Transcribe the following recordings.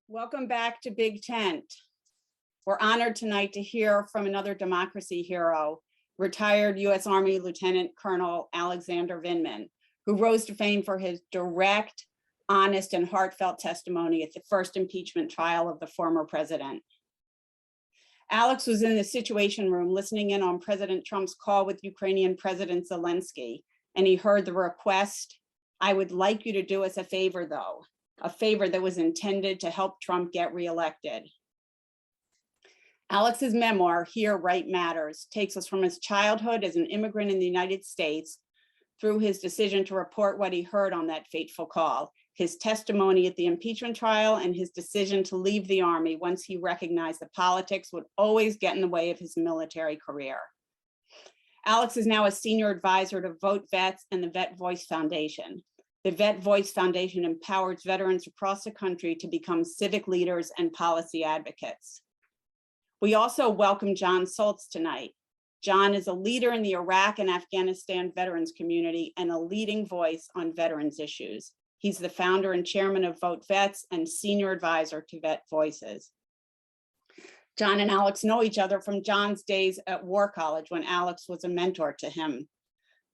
Welcome back to Big Tent. We're honored tonight to hear from another democracy hero, retired U.S. Army Lieutenant Colonel Alexander Vindman, who rose to fame for his direct, honest, and heartfelt testimony at the first impeachment trial of the former president. Alex was in the Situation Room listening in on President Trump's call with Ukrainian President Zelensky, and he heard the request, "I would like you to do us a favor, though," a favor that was intended to help Trump get reelected. Alex's memoir, Here Right Matters, takes us from his childhood as an immigrant in the United States through his decision to report what he heard on that fateful call, his testimony at the impeachment trial, and his decision to leave the Army once he recognized that politics would always get in the way of his military career. Alex is now a senior advisor to Vote Vets and the VetVoice Foundation. The VetVoice Foundation empowers veterans across the country to become civic leaders and policy advocates. We also welcome John Stoltz tonight. John is a leader in the Iraq and Afghanistan veterans community and a leading voice on veterans issues. He's the founder and chairman of Vote Vets and senior advisor to Vet Voices. John and Alex know each other from John's days at War College when Alex was a mentor to him.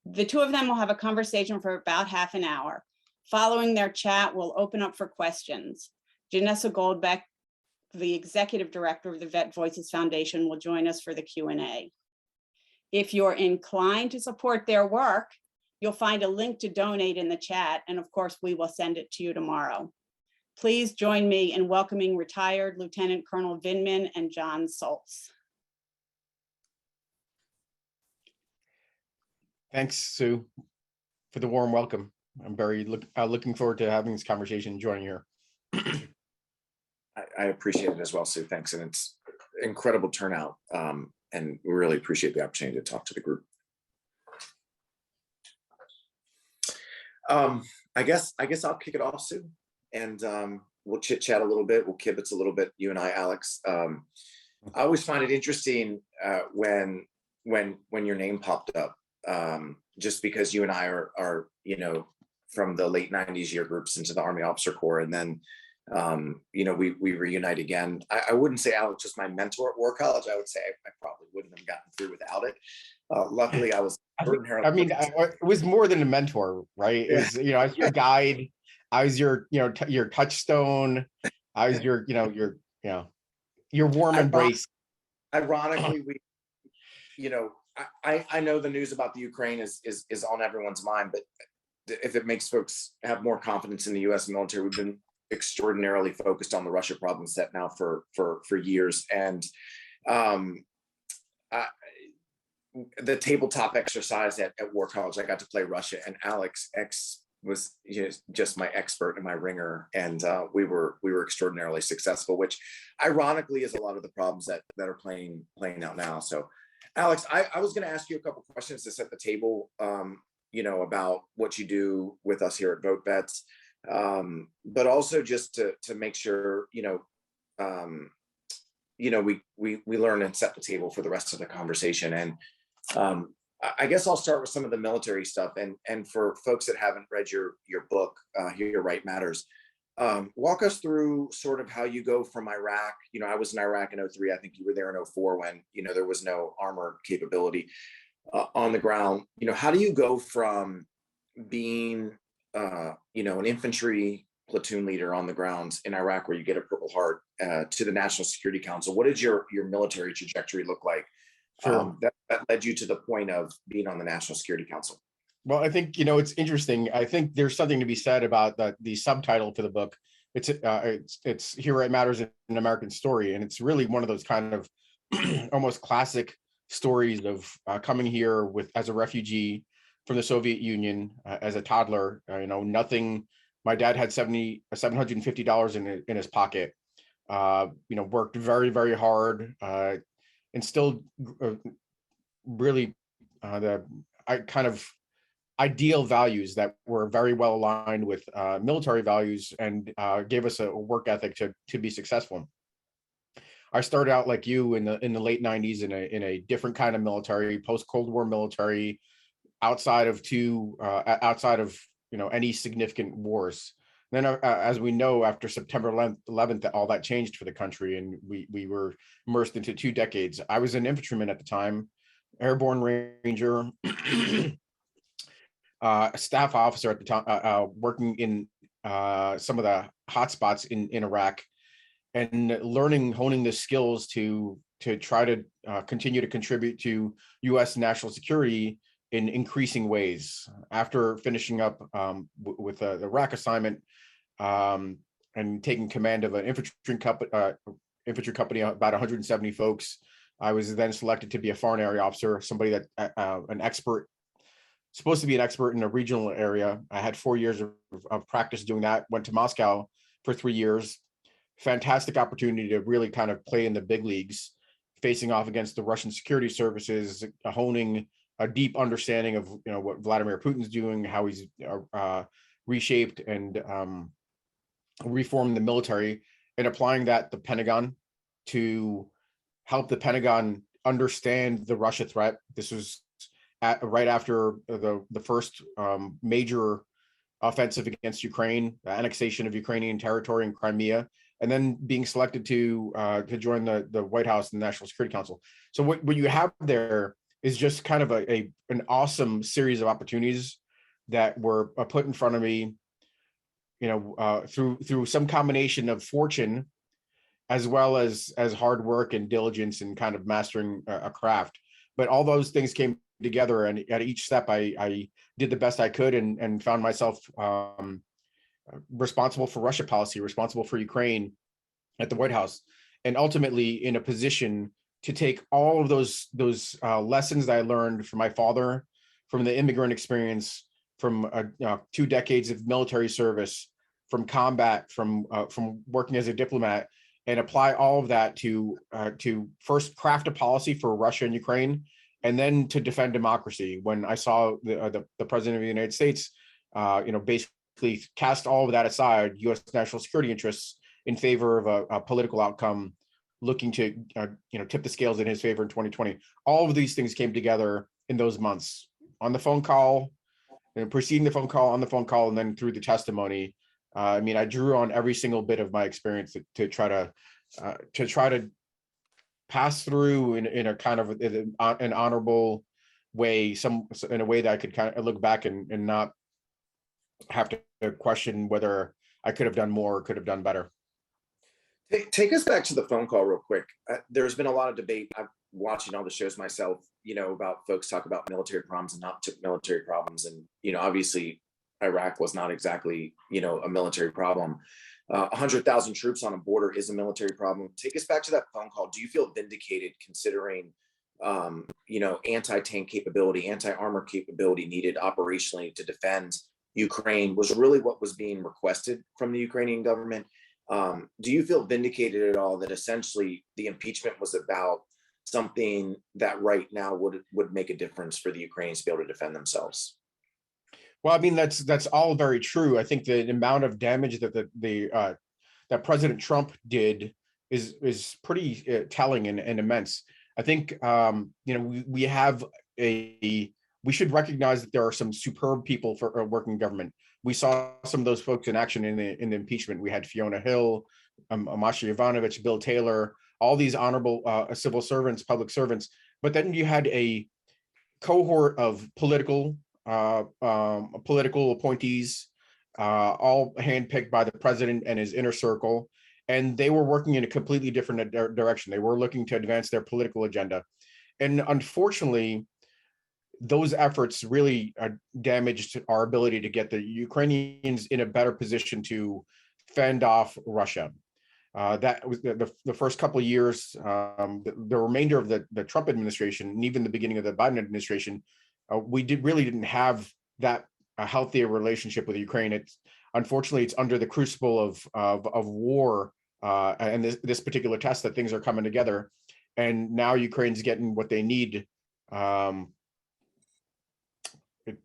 The two of them will have a conversation for about half an hour. Following their chat, we'll open up for questions. Janessa Goldbeck, the executive director of the Vet Voices Foundation, will join us for the Q&A. If you're inclined to support their work, you'll find a link to donate in the chat, and of course, we will send it to you tomorrow. Please join me in welcoming retired Lieutenant Colonel Vindman and John Stoltz. Thanks, Sue, for the warm welcome. I'm very looking forward to having this conversation and joining here. I appreciate it as well, Sue. Thanks. And it's incredible turnout. And we really appreciate the opportunity to talk to the group. I guess I'll kick it off, Sue, and we'll chit chat a little bit. We'll kibitz a little bit, you and I, Alex. I always find it interesting when your name popped up, just because you and I are from the late 90s year groups into the Army Officer Corps, and then we reunite again. I wouldn't say Alex was my mentor at War College. I would say I probably wouldn't have gotten through without it. Luckily, I was. It was more than a mentor, right? It was, I was your guide. I was your, your touchstone. I was your warm embrace. Ironically, I know the news about the Ukraine is on everyone's mind, but if it makes folks have more confidence in the U.S. military, we've been extraordinarily focused on the Russia problem set now for years. And the tabletop exercise at War College, I got to play Russia, and Alex was just my expert and my ringer, and we were extraordinarily successful, which ironically is a lot of the problems that are playing out now. So Alex, I was going to ask you a couple questions to set the table, about what you do with us here at Vote Vets, but also just to make sure, we learn and set the table for the rest of the conversation. And I guess I'll start with some of the military stuff. And for folks that haven't read your book, Here Right Matters, walk us through sort of how you go from Iraq. I was in Iraq in 2003. I think you were there in 2004 when, there was no armor capability on the ground. How do you go from being, an infantry platoon leader on the ground in Iraq, where you get a Purple Heart, to the National Security Council? What did your military trajectory look like? Sure. That led you to the point of being on the National Security Council? Well, I think, it's interesting. I think there's something to be said about the subtitle to the book. It's Here Right Matters, an American Story. And it's really one of those kind of almost classic stories of coming here as a refugee from the Soviet Union as a toddler. Nothing. My dad had $750 in his pocket. Worked very, very hard, and still really the kind of ideal values that were very well aligned with military values, and gave us a work ethic to be successful. I started out like you in the late 90s in a different kind of military, post-Cold War military, outside of any significant wars. Then, as we know, after September 11th, all that changed for the country, and we were immersed into 2 decades. I was an infantryman at the time, airborne ranger, a staff officer at the time, working in some of the hotspots in Iraq, and honing the skills to try to continue to contribute to U.S. national security in increasing ways. After finishing up with the Iraq assignment, and taking command of an infantry company, about 170 folks, I was then selected to be a foreign area officer, somebody that an expert, supposed to be an expert in a regional area. I had 4 years of practice doing that. Went to Moscow for 3 years. Fantastic opportunity to really kind of play in the big leagues, facing off against the Russian security services, honing a deep understanding of what Vladimir Putin's doing, how he's reshaped and reformed the military, and applying that to the Pentagon to help the Pentagon understand the Russia threat. This was right after the first major offensive against Ukraine, the annexation of Ukrainian territory in Crimea, and then being selected to join the White House and the National Security Council. So what you have there is just kind of an awesome series of opportunities that were put in front of me, through some combination of fortune, as well as hard work and diligence and kind of mastering a craft. But all those things came together, and at each step I did the best I could, and found myself responsible for Russia policy, responsible for Ukraine at the White House, and ultimately in a position to take all of those lessons that I learned from my father, from the immigrant experience, from 2 decades of military service, from combat, from working as a diplomat, and apply all of that to first craft a policy for Russia and Ukraine, and then to defend democracy. When I saw the president of the United States, basically cast all of that aside, U.S. national security interests, in favor of a political outcome, looking to tip the scales in his favor in 2020. All of these things came together in those months, on the phone call, and preceding the phone call, on the phone call, and then through the testimony. I drew on every single bit of my experience to try to pass through in a kind of an honorable way, in a way that I could kind of look back and not have to question whether I could have done more or could have done better. Take us back to the phone call real quick. There's been a lot of debate. I'm watching all the shows myself, about folks talk about military problems and not military problems. And, obviously Iraq was not exactly, a military problem. 100,000 troops on a border is a military problem. Take us back to that phone call. Do you feel vindicated considering, anti-tank capability, anti-armor capability needed operationally to defend Ukraine was really what was being requested from the Ukrainian government? Do you feel vindicated at all that essentially the impeachment was about something that right now would make a difference for the Ukrainians to be able to defend themselves? Well, that's all very true. I think the amount of damage that that President Trump did is pretty telling and immense. I think we should recognize that there are some superb people for working government. We saw some of those folks in action in the impeachment. We had Fiona Hill, Masha Yovanovitch, Bill Taylor, all these honorable civil servants, public servants. But then you had a cohort of political appointees, all handpicked by the president and his inner circle, and they were working in a completely different direction. They were looking to advance their political agenda, and unfortunately, those efforts really damaged our ability to get the Ukrainians in a better position to fend off Russia. That was the first couple of years. The remainder of the Trump administration, and even the beginning of the Biden administration, we really didn't have that a healthier relationship with Ukraine. Unfortunately, it's under the crucible of war and this particular test that things are coming together, and now Ukraine's getting what they need.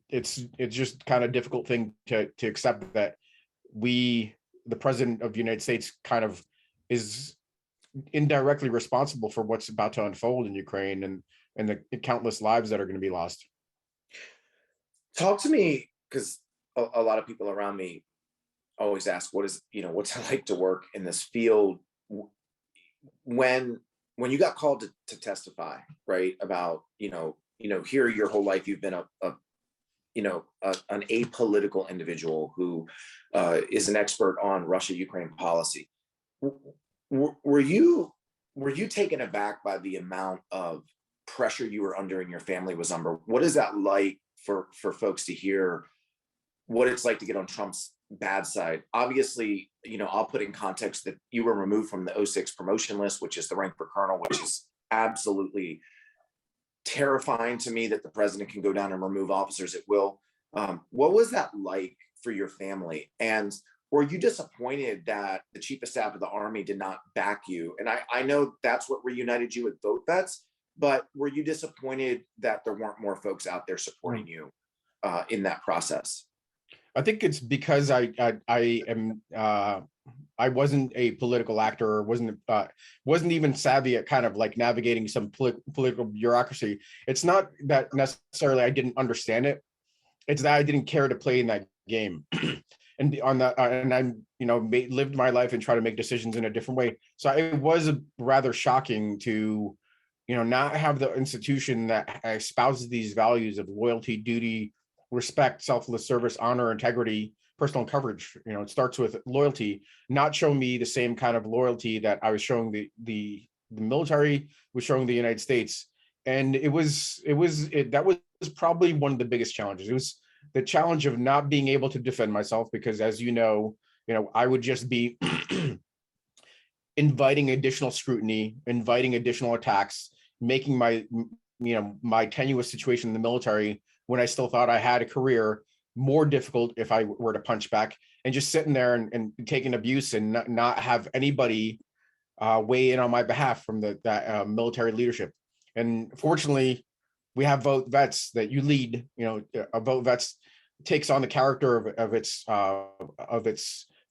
It's just kind of difficult thing to accept that the president of the United States, kind of is indirectly responsible for what's about to unfold in Ukraine and the countless lives that are going to be lost. Talk to me, because a lot of people around me always ask, what's it like to work in this field? When you got called to testify, right, about, here your whole life you've been an apolitical individual who is an expert on Russia-Ukraine policy. Were you taken aback by the amount of pressure you were under and your family was under? What is that like for folks to hear what it's like to get on Trump's bad side? Obviously, I'll put in context that you were removed from the 06 promotion list, which is the rank for colonel, which is absolutely terrifying to me that the president can go down and remove officers at will. What was that like for your family? And were you disappointed that the chief of staff of the Army did not back you? And I know that's what reunited you with VetVoice, but were you disappointed that there weren't more folks out there supporting you in that process? I think it's because I wasn't a political actor, wasn't even savvy at kind of like navigating some political bureaucracy. It's not that necessarily I didn't understand it; it's that I didn't care to play in that game. And on that, and I, lived my life and try to make decisions in a different way. So it was rather shocking to, not have the institution that espouses these values of loyalty, duty, respect, selfless service, honor, integrity, personal coverage. It starts with loyalty, not show me the same kind of loyalty that I was showing the military, was showing the United States. And that was probably one of the biggest challenges. It was the challenge of not being able to defend myself, because as I would just be inviting additional scrutiny, inviting additional attacks, making my tenuous situation in the military, when I still thought I had a career, more difficult if I were to punch back, and just sitting there and taking abuse and not have anybody weigh in on my behalf from that military leadership. And fortunately, we have VetVoice that you lead. VetVoice takes on the character of its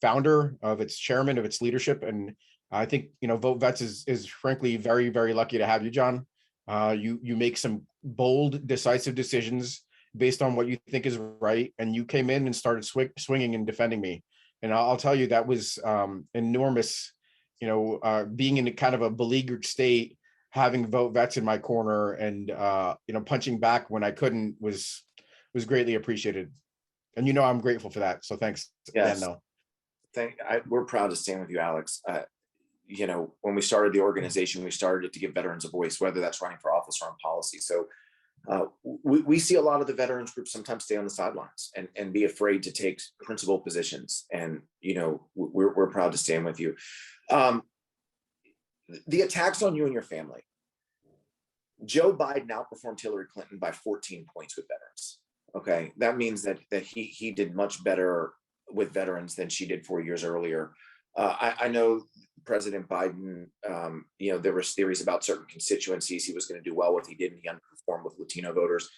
founder, of its chairman, of its leadership. And I think VetVoice is frankly very, very lucky to have you, John. You make some bold, decisive decisions based on what you think is right, and you came in and started swinging and defending me. And I'll tell you, that was enormous. Being in a kind of a beleaguered state, having VetVoice in my corner, and punching back when I couldn't was greatly appreciated. And I'm grateful for that. So thanks. Yes. Again, we're proud to stand with you, Alex. When we started the organization, we started it to give veterans a voice, whether that's running for office or on policy. So we see a lot of the veterans groups sometimes stay on the sidelines and be afraid to take principal positions. And, we're proud to stand with you. The attacks on you and your family. Joe Biden outperformed Hillary Clinton by 14 points with veterans. Okay. That means that he did much better with veterans than she did 4 years earlier. I know President Biden, there was theories about certain constituencies he was going to do well with. He didn't. He underperformed with Latino voters.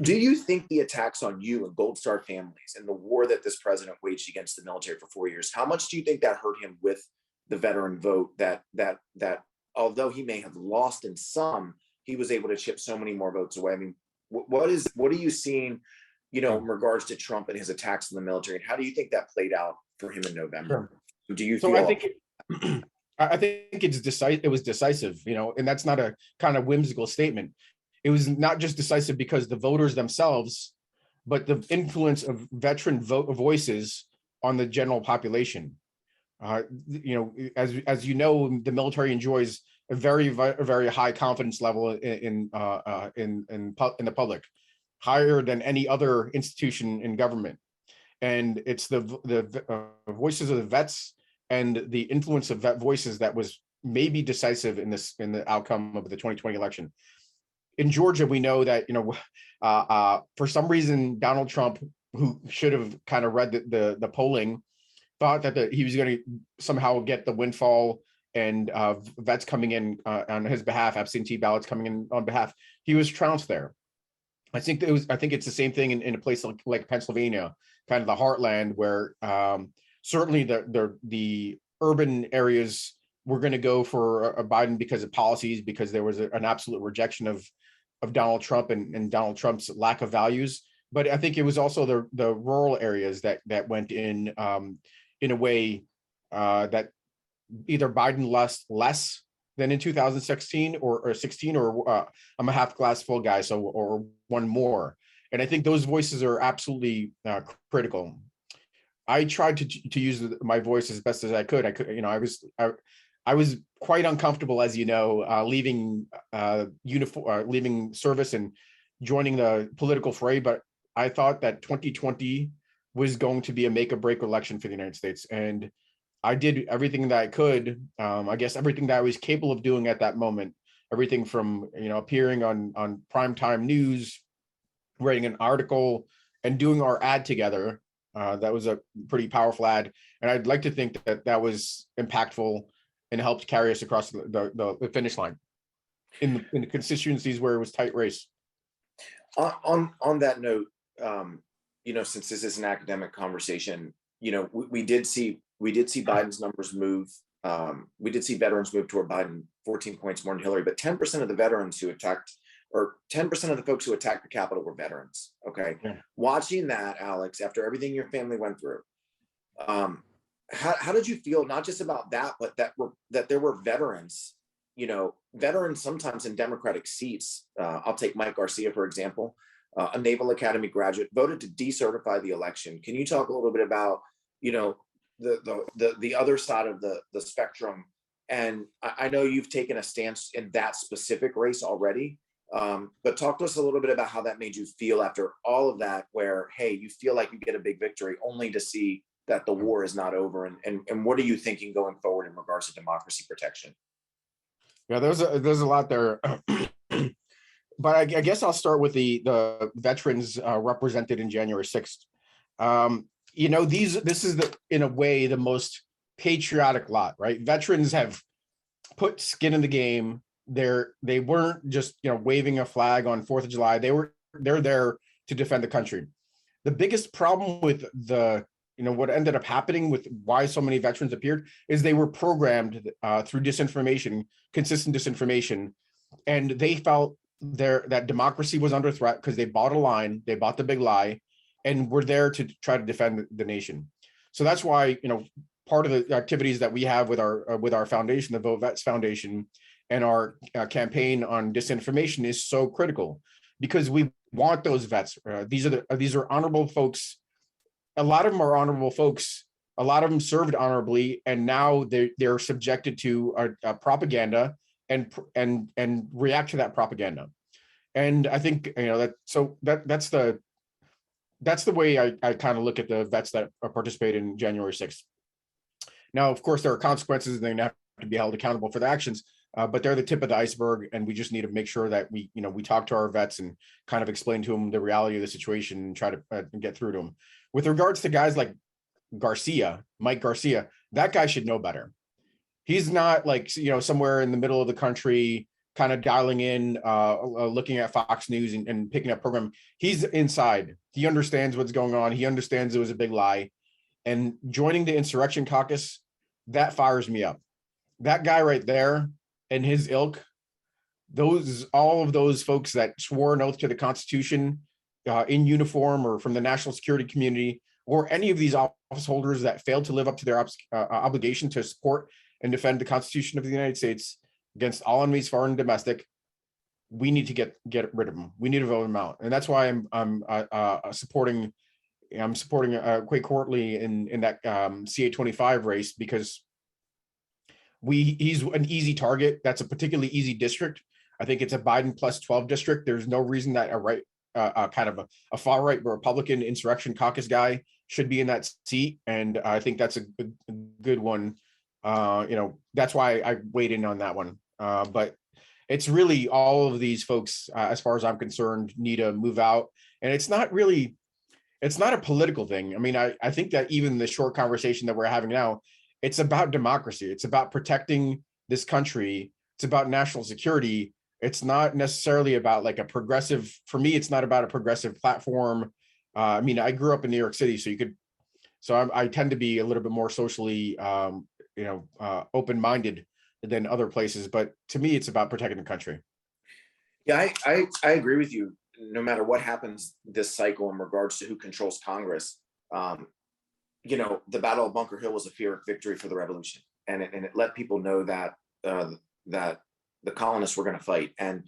Do you think the attacks on you and Gold Star families and the war that this president waged against the military for 4 years, how much do you think that hurt him with the veteran vote, that although he may have lost in some, he was able to chip so many more votes away? I mean, what are you seeing, in regards to Trump and his attacks on the military, and how do you think that played out for him in November? Sure. Do you So feel? I think it was decisive, and that's not a kind of whimsical statement. It was not just decisive because the voters themselves, but the influence of veteran voices on the general population. As the military enjoys a very, very high confidence level in the public, higher than any other institution in government. And it's the voices of the vets and the influence of vet voices that was maybe decisive in the outcome of the 2020 election. In Georgia, we know that for some reason Donald Trump, who should have kind of read the polling, thought that he was going to somehow get the windfall and vets coming in on his behalf, absentee ballots coming in on behalf. He was trounced there. I think it's the same thing in a place like Pennsylvania, kind of the heartland, where certainly the urban areas were going to go for a Biden because of policies, because there was an absolute rejection of Donald Trump and Donald Trump's lack of values. but I think it was also the rural areas that went in a way that either Biden less than in 2016 or 16, or I'm a half glass full guy, so or one more. And I think those voices are absolutely critical. I tried to use my voice as best as I could. I was quite uncomfortable, as you know, leaving leaving service and joining the political fray. But I thought that 2020 was going to be a make or break election for the United States, and I did everything that I could. I guess everything that I was capable of doing at that moment. Everything from appearing on primetime news, writing an article, and doing our ad together. That was a pretty powerful ad, and I'd like to think that was impactful and helped carry us across the finish line in the constituencies where it was tight race. On that note, since this is an academic conversation, we did see Biden's numbers move. We did see veterans move toward Biden 14 points more than Hillary, but 10% of the veterans who attacked, or 10% of the folks who attacked the Capitol were veterans. Okay. Yeah. Watching that, Alex, after everything your family went through, how did you feel, not just about that, but that there were veterans, veterans sometimes in Democratic seats? I'll take Mike Garcia, for example, a Naval Academy graduate, voted to decertify the election. Can you talk a little bit about, the other side of the spectrum? And I know you've taken a stance in that specific race already, but talk to us a little bit about how that made you feel after all of that, where, hey, you feel like you get a big victory only to see that the war is not over. And what are you thinking going forward in regards to democracy protection? Yeah, there's a lot there. But I guess I'll start with the veterans represented in January 6th. This is in a way the most patriotic lot, right? Veterans have put skin in the game. They weren't just waving a flag on 4th of July. They're there to defend the country. The biggest problem with what ended up happening with why so many veterans appeared is they were programmed through disinformation, consistent disinformation, and they felt that democracy was under threat because they bought a line, they bought the big lie, and were there to try to defend the nation. So that's why part of the activities that we have with our foundation, the VetVoice Foundation, and our campaign on disinformation is so critical, because we want those vets. These are honorable folks. A lot of them are honorable folks. A lot of them served honorably, and now they're subjected to propaganda and react to that propaganda. And I think that's the way I kind of look at the vets that participate in January 6th. Now, of course, there are consequences, and they have to be held accountable for their actions, but they're the tip of the iceberg, and we just need to make sure that we talk to our vets and kind of explain to them the reality of the situation and try to get through to them. With regards to guys like Mike Garcia, that guy should know better. He's not like, somewhere in the middle of the country, kind of dialing in, looking at Fox News and picking up program. He's inside. He understands what's going on. He understands it was a big lie. And joining the insurrection caucus, that fires me up. That guy right there and his ilk, all of those folks that swore an oath to the Constitution in uniform, or from the national security community, or any of these office holders that failed to live up to their obligation to support and defend the Constitution of the United States against all enemies, foreign and domestic, we need to get rid of them. We need to vote them out, and that's why I'm supporting Quay Courtley in that CA25 race, because he's an easy target. That's a particularly easy district. I think it's a Biden plus 12 district. There's no reason that a far right Republican insurrection caucus guy should be in that seat, and I think that's a good one. That's why I weighed in on that one. But it's really all of these folks, as far as I'm concerned, need to move out. And it's not a political thing. I mean, I think that even the short conversation that we're having now, it's about democracy. It's about protecting this country. It's about national security. It's not necessarily about like a progressive, for me, it's not about a progressive platform. I mean, I grew up in New York City, so I tend to be a little bit more socially, open-minded than other places. But to me, it's about protecting the country. Yeah, I agree with you. no matter what happens this cycle in regards to who controls Congress, the Battle of Bunker Hill was a Pyrrhic victory for the revolution, and it let people know that that the colonists were going to fight. And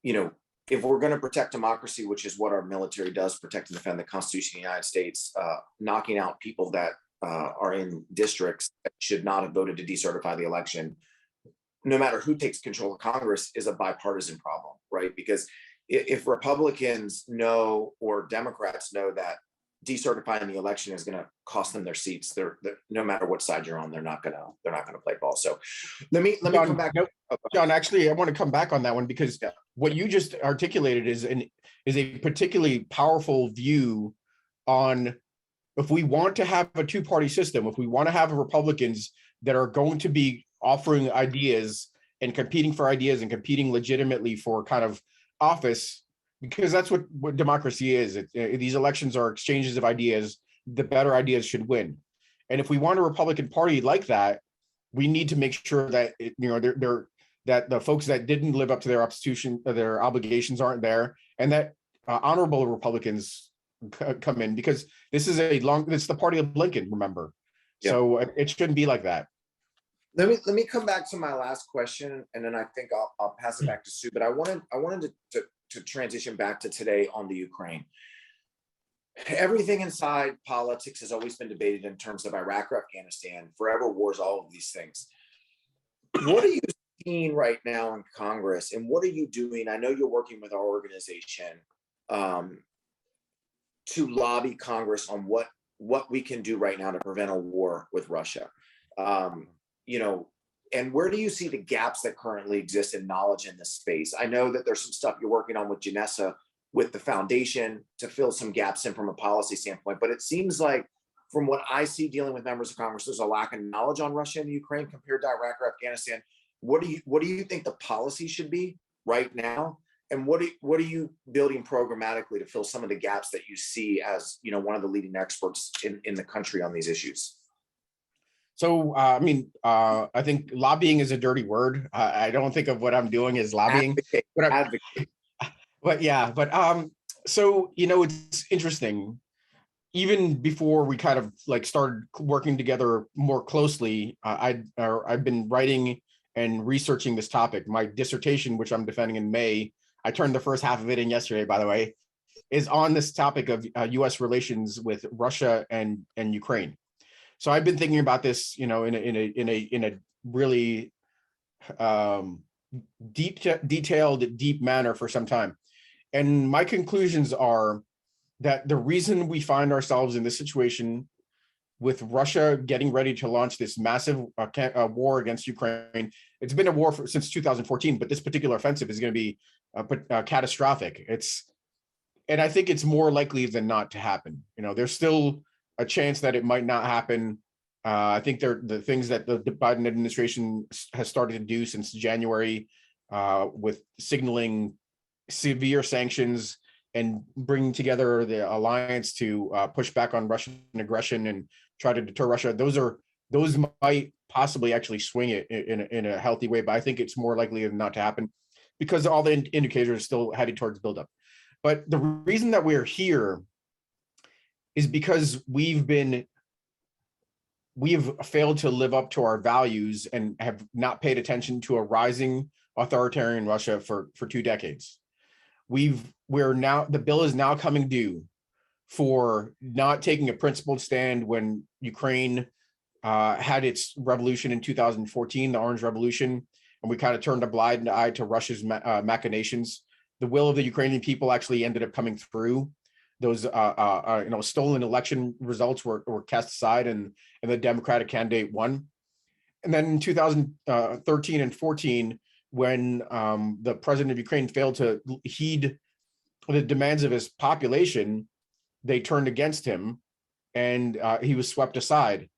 if we're going to protect democracy, which is what our military does, protect and defend the Constitution of the United States, knocking out people that are in districts that should not have voted to decertify the election, no matter who takes control of Congress, is a bipartisan problem, right? Because if Republicans know or Democrats know that decertifying the election is going to cost them their seats, they're no matter what side you're on, they're not going to play ball. So let me come back. John, actually, I want to come back on that one, because what you just articulated is a particularly powerful view on, if we want to have a two-party system, if we want to have Republicans that are going to be offering ideas and competing for ideas and competing legitimately for kind of office, because that's what democracy is. These elections are exchanges of ideas. The better ideas should win. And if we want a Republican Party like that, we need to make sure that that the folks that didn't live up to their obligations aren't there, and that honorable Republicans come in, because this is it's the party of Lincoln, remember? Yeah. So it shouldn't be like that. Let me come back to my last question, and then I think I'll pass it back to Sue. But I wanted to transition back to today on the Ukraine. Everything inside politics has always been debated in terms of Iraq or Afghanistan, forever wars, all of these things. What are you seeing right now in Congress, and what are you doing? I know you're working with our organization to lobby Congress on what we can do right now to prevent a war with Russia. And where do you see the gaps that currently exist in knowledge in this space? I know that there's some stuff you're working on with Janessa, with the foundation, to fill some gaps in from a policy standpoint. But it seems like, from what I see dealing with members of Congress, there's a lack of knowledge on Russia and Ukraine compared to Iraq or Afghanistan. What do you think the policy should be right now? And what are you building programmatically to fill some of the gaps that you see as one of the leading experts in the country on these issues? So, I think lobbying is a dirty word. I don't think of what I'm doing as lobbying. Advocate. So, it's interesting. Even before we kind of started working together more closely, I've been writing and researching this topic. My dissertation, which I'm defending in May, I turned the first half of it in yesterday, by the way, is on this topic of U.S. relations with Russia and Ukraine. So I've been thinking about this, in a really detailed, deep manner for some time. And my conclusions are that the reason we find ourselves in this situation with Russia getting ready to launch this massive war against Ukraine, it's been a war since 2014, but this particular offensive is going to be catastrophic. And I think it's more likely than not to happen. There's still a chance that it might not happen. I think the things that the Biden administration has started to do since January, with signaling severe sanctions and bringing together the alliance to push back on Russian aggression and try to deter Russia, those might possibly actually swing it in a healthy way. But I think it's more likely than not to happen, because all the indicators are still headed towards buildup. But the reason that we're here is because we have failed to live up to our values and have not paid attention to a rising authoritarian Russia for 2 decades. The bill is now coming due for not taking a principled stand when Ukraine had its revolution in 2014, the Orange Revolution, and we kind of turned a blind eye to Russia's machinations. The will of the Ukrainian people actually ended up coming through. Those stolen election results were cast aside, and the Democratic candidate won. And then in 2013 and 14, when the president of Ukraine failed to heed the demands of his population, they turned against him, and he was swept aside.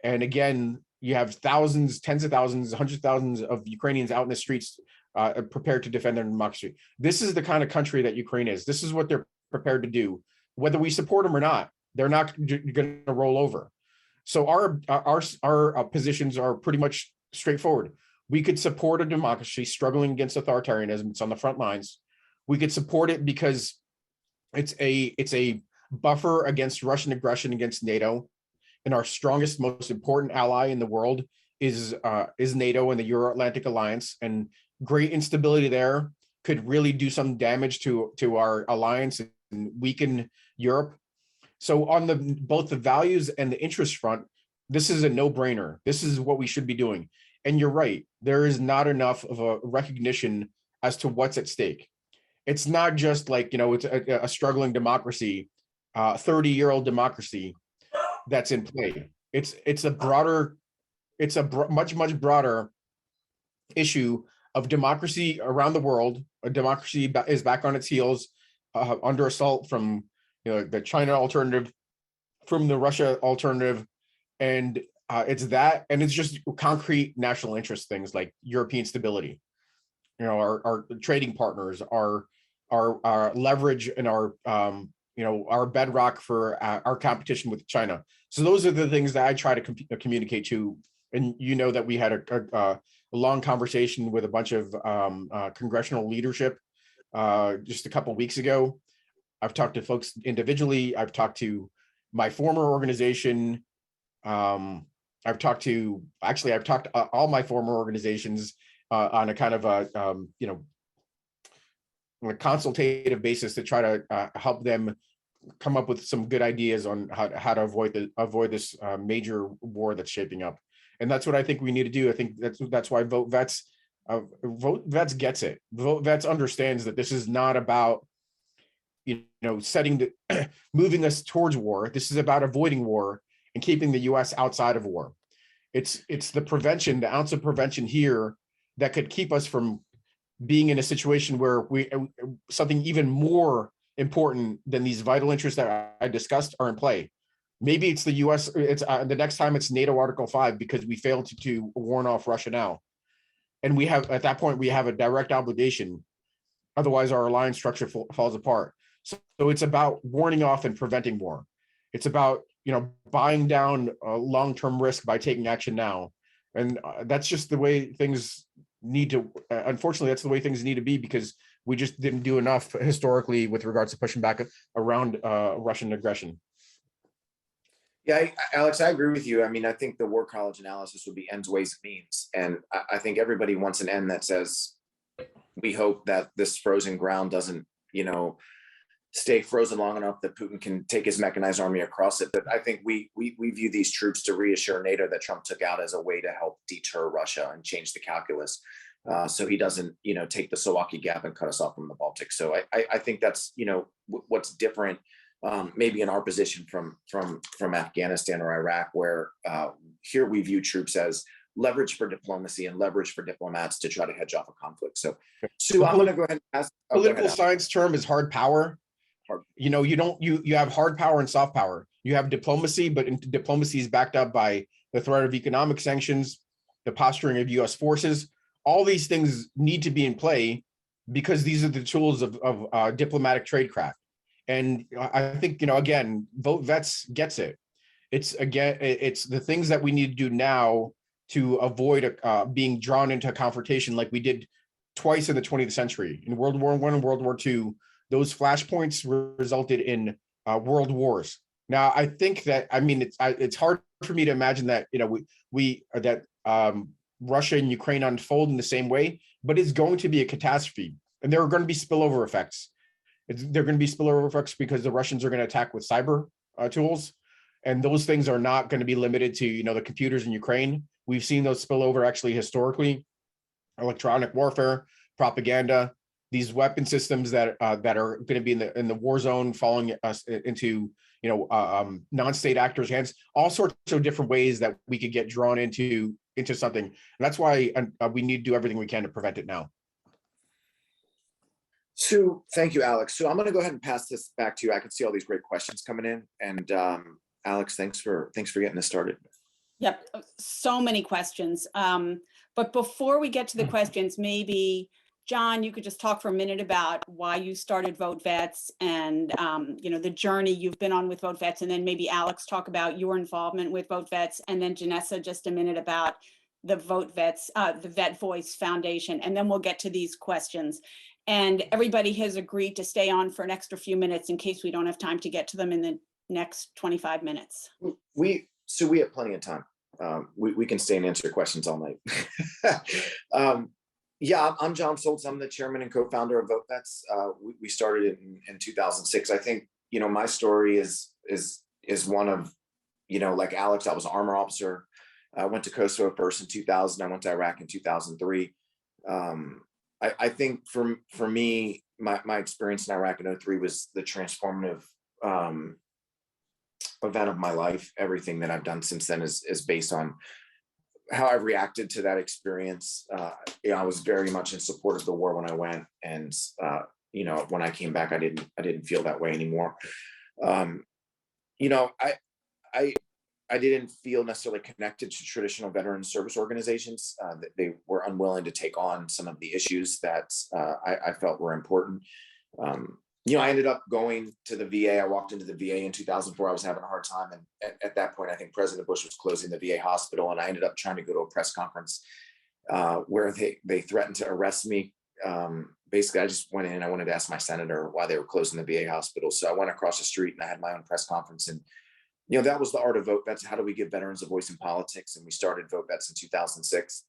And again, you have thousands, tens of thousands, hundreds of thousands of Ukrainians out in the streets prepared to defend their democracy. This is the kind of country that Ukraine is. This is what they're prepared to do. Whether we support them or not, they're not going to roll over. So our positions are pretty much straightforward. We could support a democracy struggling against authoritarianism. It's on the front lines, We could support it because it's a buffer against Russian aggression against NATO, and our strongest, most important ally in the world is NATO and the Euro-Atlantic Alliance, and great instability there could really do some damage to our alliance and weaken Europe. So on both the values and the interest front, this is a no-brainer. This is what we should be doing. And you're right, there is not enough of a recognition as to what's at stake. It's not just like, it's a struggling democracy, 30-year-old democracy that's in play. It's a much broader issue of democracy around the world. A democracy is back on its heels, under assault from the China alternative, from the Russia alternative, and it's that, and it's just concrete national interest things like European stability, our trading partners, our leverage, and our bedrock for our competition with China. So those are the things that I try to communicate to. And that we had a long conversation with a bunch of congressional leadership just a couple of weeks ago. I've talked to folks individually. I've talked to my former organization. I've talked to all my former organizations on a kind of on a consultative basis to try to help them come up with some good ideas on how to avoid this major war that's shaping up. And that's what I think we need to do. I think that's why VetVoice gets it. VetVoice understands that this is not about moving us towards war. This is about avoiding war and keeping the U.S. outside of war. It's the prevention, the ounce of prevention here that could keep us from being in a situation where something even more important than these vital interests that I discussed are in play. Maybe it's the U.S. It's the next time it's NATO Article 5 because we failed to warn off Russia now, and at that point we have a direct obligation. Otherwise, our alliance structure falls apart. So it's about warning off and preventing war. It's about buying down long-term risk by taking action now, and that's just the way things need to. Unfortunately, that's the way things need to be because we just didn't do enough historically with regards to pushing back around Russian aggression. Yeah, Alex, I agree with you. I mean, I think the war college analysis would be ends, ways, and means. And I think everybody wants an end that says, we hope that this frozen ground doesn't, stay frozen long enough that Putin can take his mechanized army across it. But I think we view these troops to reassure NATO that Trump took out as a way to help deter Russia and change the calculus. So he doesn't, take the Suwalki Gap and cut us off from the Baltic. So I think that's, what's different. Maybe in our position from Afghanistan or Iraq, where here we view troops as leverage for diplomacy and leverage for diplomats to try to hedge off a conflict. So, Sue, I'm going to go ahead and ask. Political science term is hard power. You have hard power and soft power. You have diplomacy, but diplomacy is backed up by the threat of economic sanctions, the posturing of U.S. forces. All these things need to be in play because these are the tools of diplomatic tradecraft. And I think, again, VetVoice gets it. It's the things that we need to do now to avoid being drawn into a confrontation like we did twice in the 20th century. In World War I and World War II, those flashpoints resulted in world wars. Now, I think that, it's hard for me to imagine that, Russia and Ukraine unfold in the same way, but it's going to be a catastrophe. And there are going to be spillover effects. They're going to be spillover effects because the Russians are going to attack with cyber tools. And those things are not going to be limited to, the computers in Ukraine. We've seen those spill over actually historically, electronic warfare, propaganda, these weapon systems that are going to be in the war zone, falling us into, non-state actors' hands, all sorts of different ways that we could get drawn into something. And that's why we need to do everything we can to prevent it now. Sue, thank you, Alex. So I'm going to go ahead and pass this back to you. I can see all these great questions coming in, and Alex, thanks for getting this started. Yep, so many questions. But before we get to the questions, maybe John, you could just talk for a minute about why you started VetVoice and the journey you've been on with VetVoice, and then maybe Alex talk about your involvement with VetVoice, and then Janessa just a minute about the VetVoice Foundation, and then we'll get to these questions. And everybody has agreed to stay on for an extra few minutes in case we don't have time to get to them in the next 25 minutes. We have plenty of time. We can stay and answer questions all night. Yeah, I'm John Stoltz. I'm the chairman and co-founder of VetVoice. We started in 2006. I think, my story is one of, like Alex, I was an armor officer. I went to Kosovo first in 2000. I went to Iraq in 2003. I think for me, my experience in Iraq in 2003 was the transformative event of my life. Everything that I've done since then is based on how I've reacted to that experience. I was very much in support of the war when I went, and when I came back, I didn't feel that way anymore. I didn't feel necessarily connected to traditional veteran service organizations. They were unwilling to take on some of the issues that I felt were important. I ended up going to the VA. I walked into the VA in 2004. I was having a hard time. And at that point, I think President Bush was closing the VA hospital. And I ended up trying to go to a press conference where they threatened to arrest me. Basically, I just went in and I wanted to ask my senator why they were closing the VA hospital. So I went across the street and I had my own press conference. And, that was the art of VetVoice. How do we give veterans a voice in politics? And we started VetVoice in 2006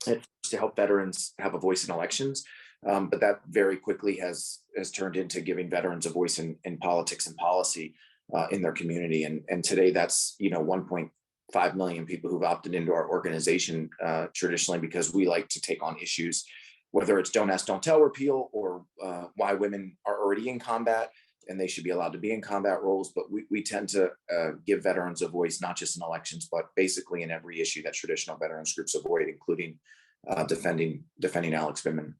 to help veterans have a voice in elections. But that very quickly has turned into giving veterans a voice in politics and policy in their community. And today that's, 1.5 million people who've opted into our organization traditionally because we like to take on issues, whether it's Don't Ask, Don't Tell repeal or why women are already in combat and they should be allowed to be in combat roles. But we tend to give veterans a voice, not just in elections, but basically in every issue that traditional veterans groups avoid, including defending Alex Vindman.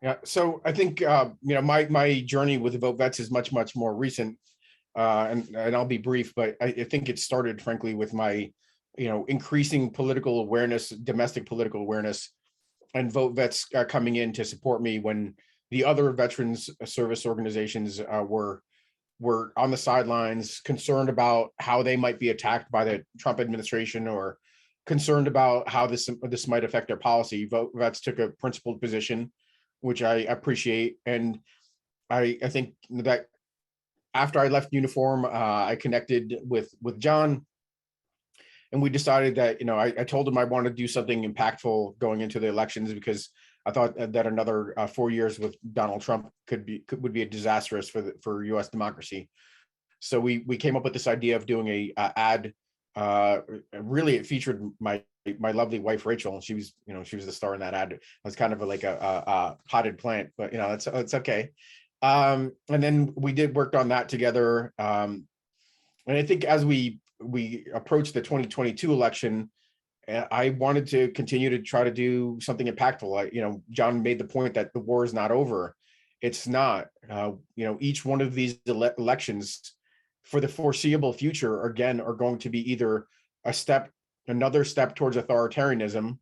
Yeah, so I think my journey with VetVoice is much more recent, and I'll be brief, but I think it started, frankly, with my increasing political awareness, domestic political awareness, and VetVoice coming in to support me when the other veterans service organizations were on the sidelines, concerned about how they might be attacked by the Trump administration or concerned about how this might affect their policy. VetVoice took a principled position, which I appreciate. And I think that after I left uniform, I connected with John, and we decided that, I told him I wanted to do something impactful going into the elections because I thought that another 4 years with Donald Trump would be a disastrous for U.S. democracy. So we came up with this idea of doing a ad. Really, it featured my lovely wife Rachel. She was the star in that ad. It was kind of like a potted plant, but it's okay. And then we worked on that together. And I think as we approached the 2022 election, I wanted to continue to try to do something impactful. John made the point that the war is not over. It's not. Each one of these elections for the foreseeable future, again, are going to be either another step towards authoritarianism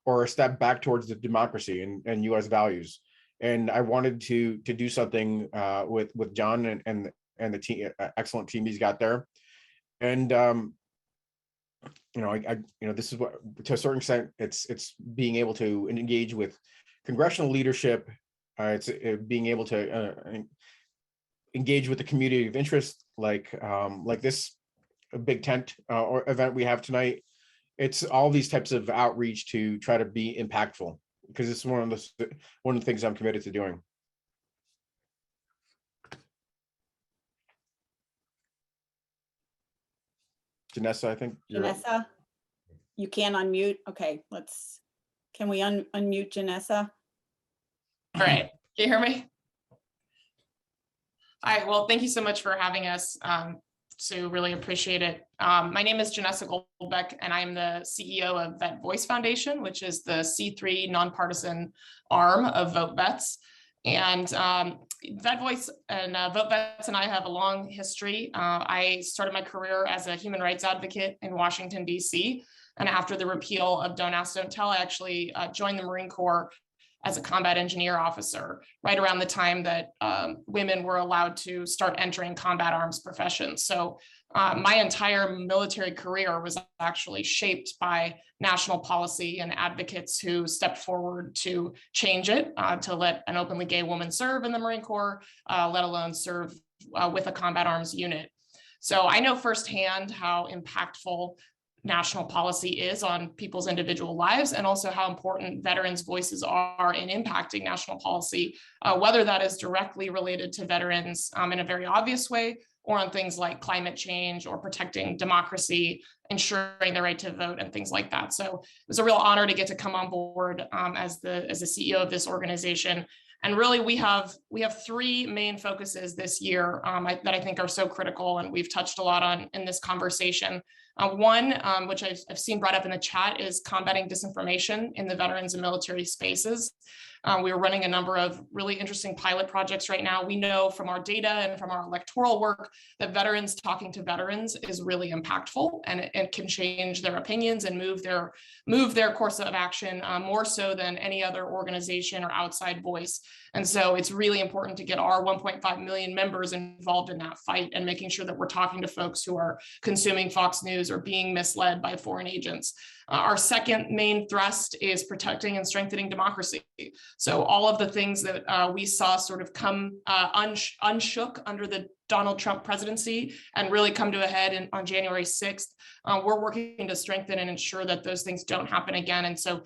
or a step back towards the democracy and U.S. values. And I wanted to do something with John and the team, excellent team he's got there. And this is what, to a certain extent, it's being able to engage with congressional leadership. It's being able to engage with the community of interest, like this big tent or event we have tonight. It's all these types of outreach to try to be impactful, because it's one of the things I'm committed to doing. Janessa, I think. Janessa, you can unmute. Okay, can we unmute Janessa? All right, can you hear me? All right, well, thank you so much for having us. So really appreciate it. My name is Janessa Goldbeck, and I'm the CEO of VetVoice Foundation, which is the C3 nonpartisan arm of VetVoice. And VetVoice and VetVoice and I have a long history. I started my career as a human rights advocate in Washington, D.C. And after the repeal of Don't Ask, Don't Tell, I actually joined the Marine Corps as a combat engineer officer, right around the time that women were allowed to start entering combat arms professions. So my entire military career was actually shaped by national policy and advocates who stepped forward to change it, to let an openly gay woman serve in the Marine Corps, let alone serve with a combat arms unit. So I know firsthand how impactful national policy is on people's individual lives, and also how important veterans' voices are in impacting national policy, whether that is directly related to veterans in a very obvious way, or on things like climate change or protecting democracy, ensuring the right to vote and things like that. So it was a real honor to get to come on board as the CEO of this organization. And really, we have three main focuses this year that I think are so critical, and we've touched a lot on in this conversation. One, which I've seen brought up in the chat, is combating disinformation in the veterans and military spaces. We are running a number of really interesting pilot projects right now. We know from our data and from our electoral work that veterans talking to veterans is really impactful, and it can change their opinions and move their course of action more so than any other organization or outside voice. And so it's really important to get our 1.5 million members involved in that fight, and making sure that we're talking to folks who are consuming Fox News or being misled by foreign agents. Our second main thrust is protecting and strengthening democracy. So all of the things that we saw sort of come unshook under the Donald Trump presidency and really come to a head on January 6th, we're working to strengthen and ensure that those things don't happen again. And so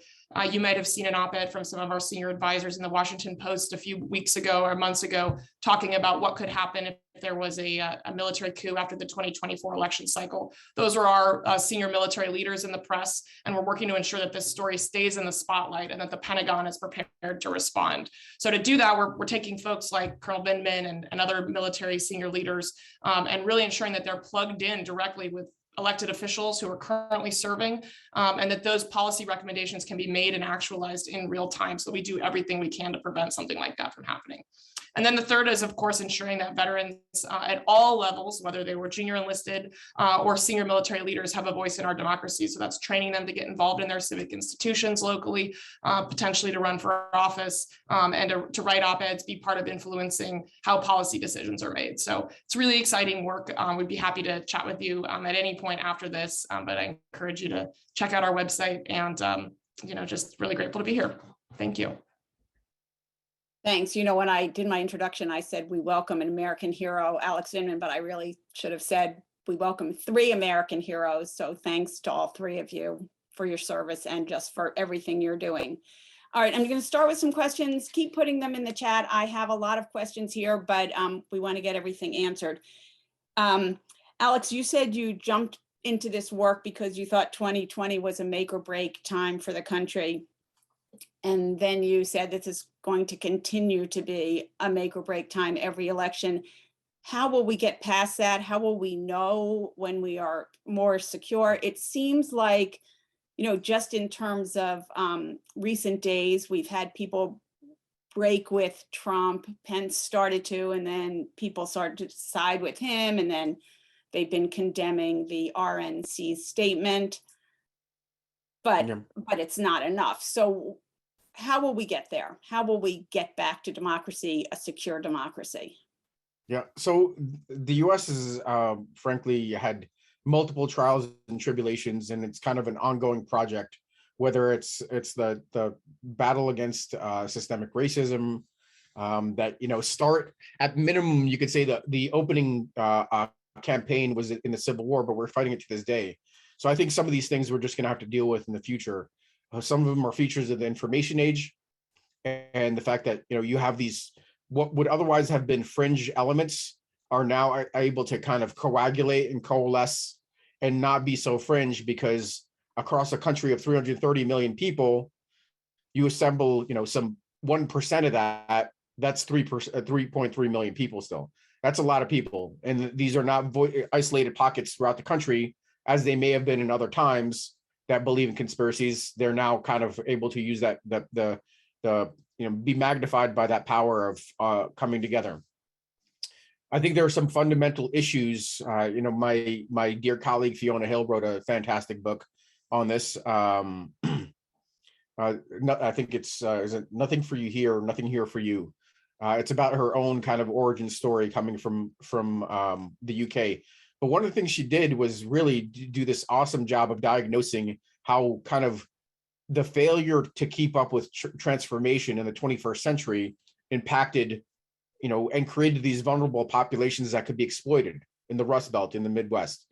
you might have seen an op-ed from some of our senior advisors in the Washington Post a few weeks ago or months ago, talking about what could happen if there was a military coup after the 2024 election cycle. Those are our senior military leaders in the press, and we're working to ensure that this story stays in the spotlight and that the Pentagon is prepared to respond. So to do that, we're taking folks like Colonel Vindman and other military senior leaders and really ensuring that they're plugged in directly with elected officials who are currently serving, and that those policy recommendations can be made and actualized in real time, so we do everything we can to prevent something like that from happening. And then the third is, of course, ensuring that veterans at all levels, whether they were junior enlisted or senior military leaders, have a voice in our democracy. So that's training them to get involved in their civic institutions locally, potentially to run for office, and to write op-eds, be part of influencing how policy decisions are made. So it's really exciting work. We'd be happy to chat with you at any point after this, but I encourage you to check out our website, and just really grateful to be here. Thank you. Thanks. You know, when I did my introduction, I said we welcome an American hero, Alex Vindman, but I really should have said we welcome 3 American heroes. So thanks to all 3 of you for your service and just for everything you're doing. All right, I'm going to start with some questions. Keep putting them in the chat. I have a lot of questions here, but we want to get everything answered. Alex, you said you jumped into this work because you thought 2020 was a make or break time for the country. And then you said this is going to continue to be a make or break time every election. How will we get past that? How will we know when we are more secure? It seems like, just in terms of recent days, we've had people break with Trump. Pence started to, and then people started to side with him, and then they've been condemning the RNC's statement. But it's not enough. So how will we get there? How will we get back to democracy, a secure democracy? Yeah, so the US has frankly had multiple trials and tribulations, and it's kind of an ongoing project, whether it's the battle against systemic racism that, start at minimum, you could say that the opening campaign was in the Civil War, but we're fighting it to this day. So I think some of these things we're just going to have to deal with in the future. Some of them are features of the information age, and the fact that you have these what would otherwise have been fringe elements are now able to kind of coagulate and coalesce and not be so fringe, because across a country of 330 million people, you assemble some 1% of that. That's 3.3 million people still. That's a lot of people, and these are not isolated pockets throughout the country, as they may have been in other times, that believe in conspiracies. They're now kind of able to use that be magnified by that power of coming together. I think there are some fundamental issues. My dear colleague Fiona Hill wrote a fantastic book on this. I think it's is it Nothing for You Here, Nothing Here for You. It's about her own kind of origin story coming from the UK. But one of the things she did was really do this awesome job of diagnosing how kind of the failure to keep up with transformation in the 21st century impacted, and created these vulnerable populations that could be exploited in the Rust Belt in the Midwest.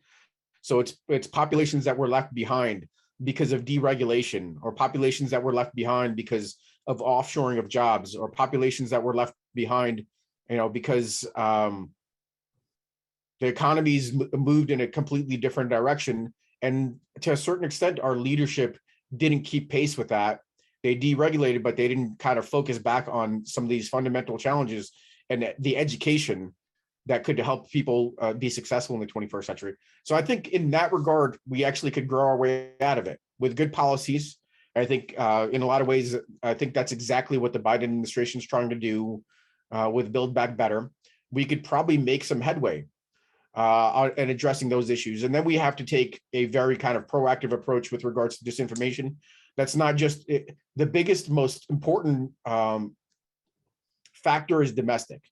So it's populations that were left behind because of deregulation, or populations that were left behind because of offshoring of jobs, or populations that were left behind, because the economy's moved in a completely different direction. And to a certain extent, our leadership didn't keep pace with that. They deregulated, but they didn't kind of focus back on some of these fundamental challenges and the education that could help people be successful in the 21st century. So I think in that regard, we actually could grow our way out of it with good policies. I think in a lot of ways, I think that's exactly what the Biden administration is trying to do with Build Back Better. We could probably make some headway and addressing those issues. And then we have to take a very kind of proactive approach with regards to disinformation. That's not just the biggest, most important factor is domestic.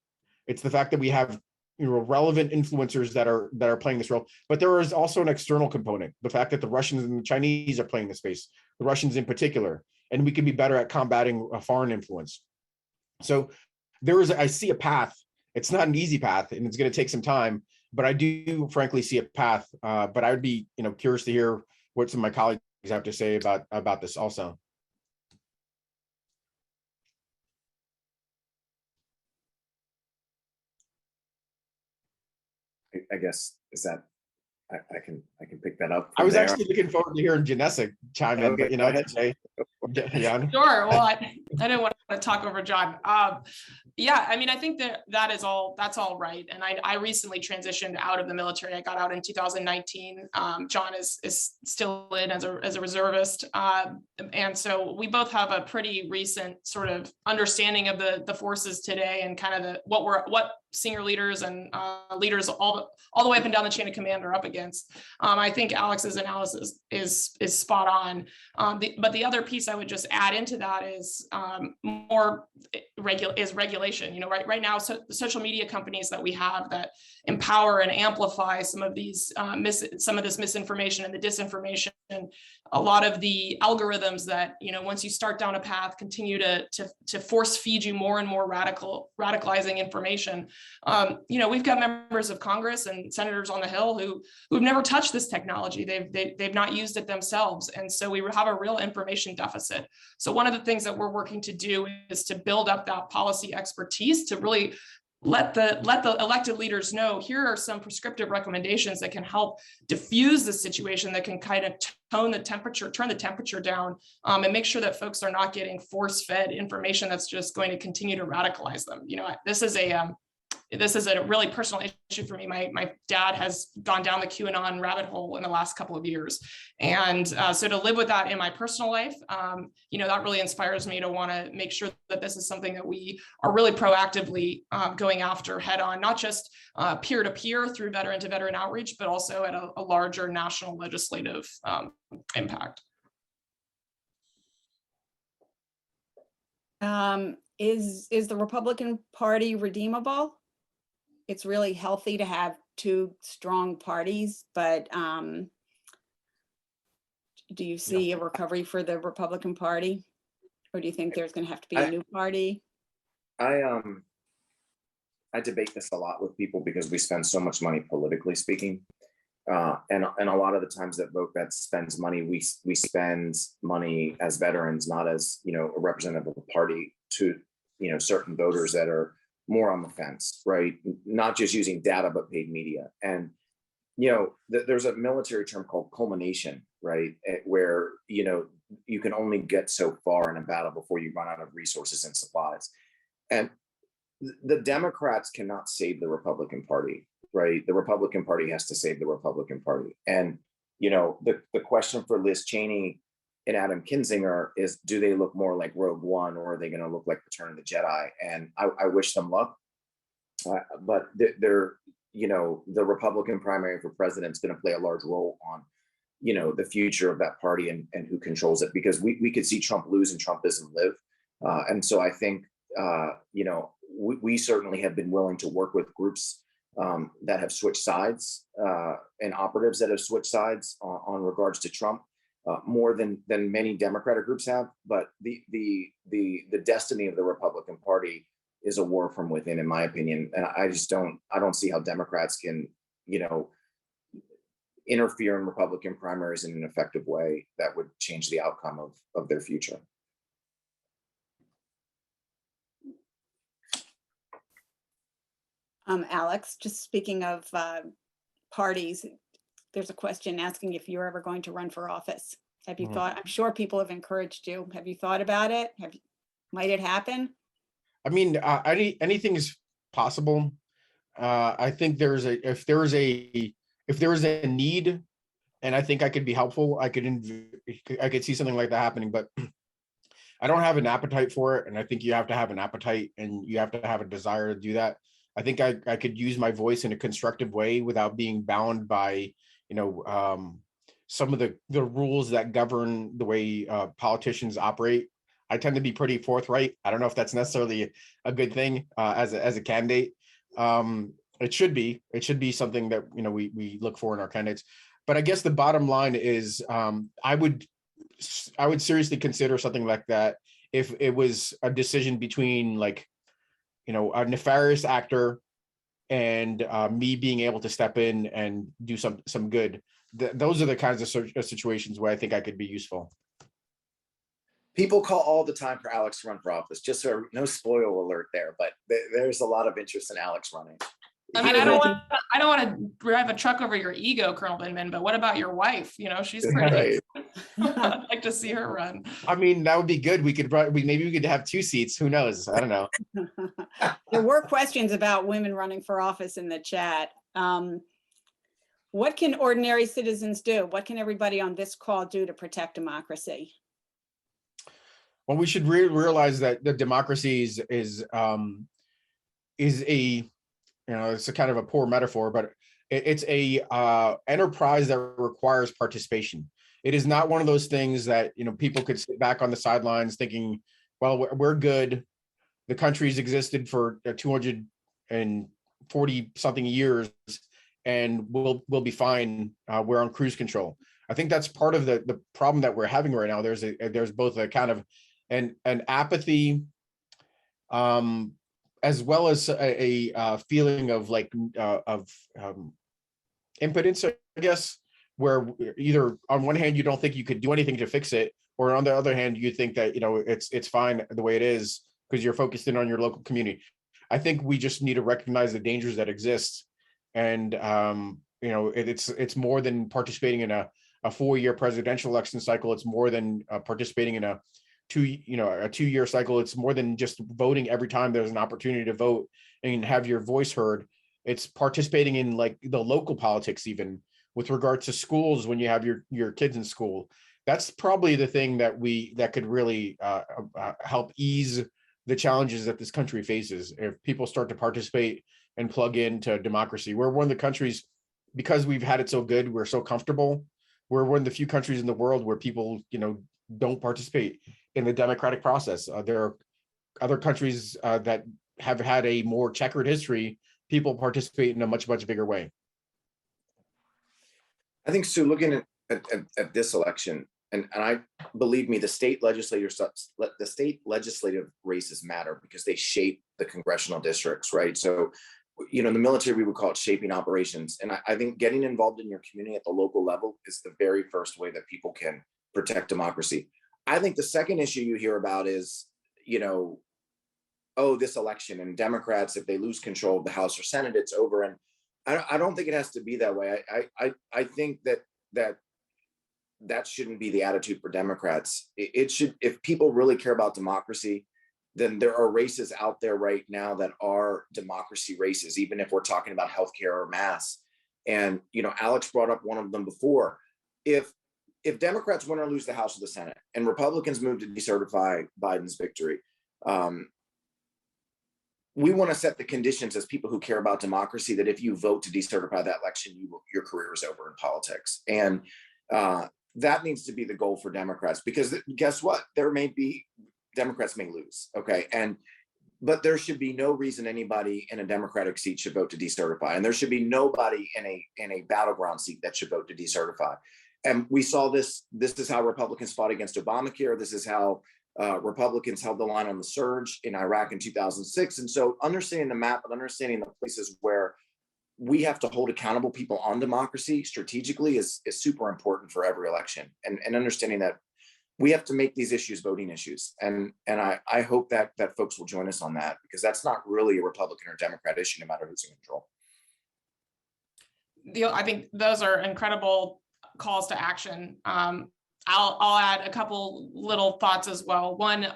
It's the fact that we have relevant influencers that are playing this role, but there is also an external component, the fact that the Russians and the Chinese are playing the space, the Russians in particular, and we can be better at combating a foreign influence. So I see a path. It's not an easy path, and it's going to take some time, but I do frankly see a path. But I would be curious to hear what some of my colleagues have to say about this also. I guess is that I can pick that up. I was actually looking forward to hearing Janessa chime in, but today, yeah. Sure. Well, I didn't want to talk over John. Yeah, I mean, I think that's all right. And I recently transitioned out of the military. I got out in 2019. John is still in as a reservist. And so we both have a pretty recent sort of understanding of the forces today, and kind of what senior leaders and leaders all the way up and down the chain of command are up against. I think Alex's analysis is spot on. But the other piece I would just add into that is regulation. Right now, so the social media companies that we have that empower and amplify some of this misinformation and the disinformation, and a lot of the algorithms that once you start down a path, continue to force feed you more and more radicalizing information. We've got members of Congress and senators on the Hill who've never touched this technology. They've not used it themselves, and so we have a real information deficit. So one of the things that we're working to do is to build up that policy expertise to really let the elected leaders know, here are some prescriptive recommendations that can help diffuse the situation, that can kind of turn the temperature down, and make sure that folks are not getting force-fed information that's just going to continue to radicalize them. This is a really personal issue for me. My dad has gone down the QAnon rabbit hole in the last couple of years. And so to live with that in my personal life, that really inspires me to want to make sure that this is something that we are really proactively going after head on, not just peer-to-peer through veteran to veteran outreach, but also at a larger national legislative impact. Is the Republican Party redeemable? It's really healthy to have two strong parties, but do you see a recovery for the Republican Party? Or do you think there's going to have to be a new party? I debate this a lot with people because we spend so much money politically speaking. And a lot of the times that VoteVet spends money, we spend money as veterans, not as a representative of the party to certain voters that are more on the fence, right? Not just using data, but paid media. And there's a military term called culmination, right? Where you can only get so far in a battle before you run out of resources and supplies. And the Democrats cannot save the Republican Party, right? The Republican Party has to save the Republican Party. And the question for Liz Cheney and Adam Kinzinger is, do they look more like Rogue One, or are they going to look like Return of the Jedi? And I wish them luck, but they're the Republican primary for president is going to play a large role on the future of that party and who controls it, because we could see Trump lose and Trumpism live. And so I think, we certainly have been willing to work with groups that have switched sides and operatives that have switched sides on regards to Trump, more than many Democratic groups have. But the destiny of the Republican Party is a war from within, in my opinion. And I don't see how Democrats can, interfere in Republican primaries in an effective way that would change the outcome of their future. Alex, just speaking of parties, there's a question asking if you're ever going to run for office. Have you thought? I'm sure people have encouraged you. Have you thought about it? Might it happen? I mean, anything is possible. I think if there is a need, and I think I could be helpful, I could see something like that happening, but I don't have an appetite for it. And I think you have to have an appetite and you have to have a desire to do that. I think I could use my voice in a constructive way without being bound by, some of the rules that govern the way politicians operate. I tend to be pretty forthright. I don't know if that's necessarily a good thing as a candidate. It should be something that we look for in our candidates. But I guess the bottom line is I would seriously consider something like that if it was a decision between a nefarious actor and me being able to step in and do some good. Those are the kinds of situations where I think I could be useful. People call all the time for Alex to run for office. Just so no spoiler alert there, but there's a lot of interest in Alex running. I mean, I don't want to drive a truck over your ego, Colonel Vindman, but what about your wife? She's pretty. I'd like to see her run. I mean, that would be good. Maybe we could have 2 seats. Who knows? I don't know. There were questions about women running for office in the chat. What can ordinary citizens do? What can everybody on this call do to protect democracy? Well, we should realize that the democracy is a it's a kind of a poor metaphor, but it's a enterprise that requires participation. It is not one of those things that people could sit back on the sidelines thinking, well, we're good. The country's existed for 240 something years, and we'll be fine. We're on cruise control. I think that's part of the problem that we're having right now. There's both a kind of an apathy, as well as a feeling of impotence, I guess, where either on one hand you don't think you could do anything to fix it, or on the other hand you think that it's fine the way it is because you're focused in on your local community. I think we just need to recognize the dangers that exist, and it's more than participating in a 4-year presidential election cycle. It's more than participating in a 2-year cycle. It's more than just voting every time there's an opportunity to vote and have your voice heard. It's participating in the local politics, even with regard to schools when you have your kids in school. That's probably the thing that could really help ease the challenges that this country faces if people start to participate and plug into democracy. We're one of the countries, because we've had it so good, we're so comfortable. We're one of the few countries in the world where people don't participate in the democratic process. There are other countries that have had a more checkered history. People participate in a much bigger way. I think, Sue, looking at this election, and I believe me, the state legislative races matter because they shape the congressional districts, right? So, in the military, we would call it shaping operations. And I think getting involved in your community at the local level is the very first way that people can protect democracy. I think the second issue you hear about is, this election and Democrats, if they lose control of the House or Senate, it's over. And I don't think it has to be that way. I think that shouldn't be the attitude for Democrats. It should, if people really care about democracy, then there are races out there right now that are democracy races, even if we're talking about healthcare or mass. And, Alex brought up one of them before. If Democrats win or lose the House or the Senate and Republicans move to decertify Biden's victory, we want to set the conditions as people who care about democracy that if you vote to decertify that election, your career is over in politics. And That needs to be the goal for Democrats, because guess what? Democrats may lose, okay? But there should be no reason anybody in a Democratic seat should vote to decertify. And there should be nobody in a battleground seat that should vote to decertify. And we saw this is how Republicans fought against Obamacare. This is how Republicans held the line on the surge in Iraq in 2006. And so understanding the map and understanding the places where we have to hold accountable people on democracy strategically is super important for every election. And understanding that we have to make these issues voting issues. And I hope that folks will join us on that, because that's not really a Republican or Democrat issue, no matter who's in control. I think those are incredible calls to action. I'll add a couple little thoughts as well. One,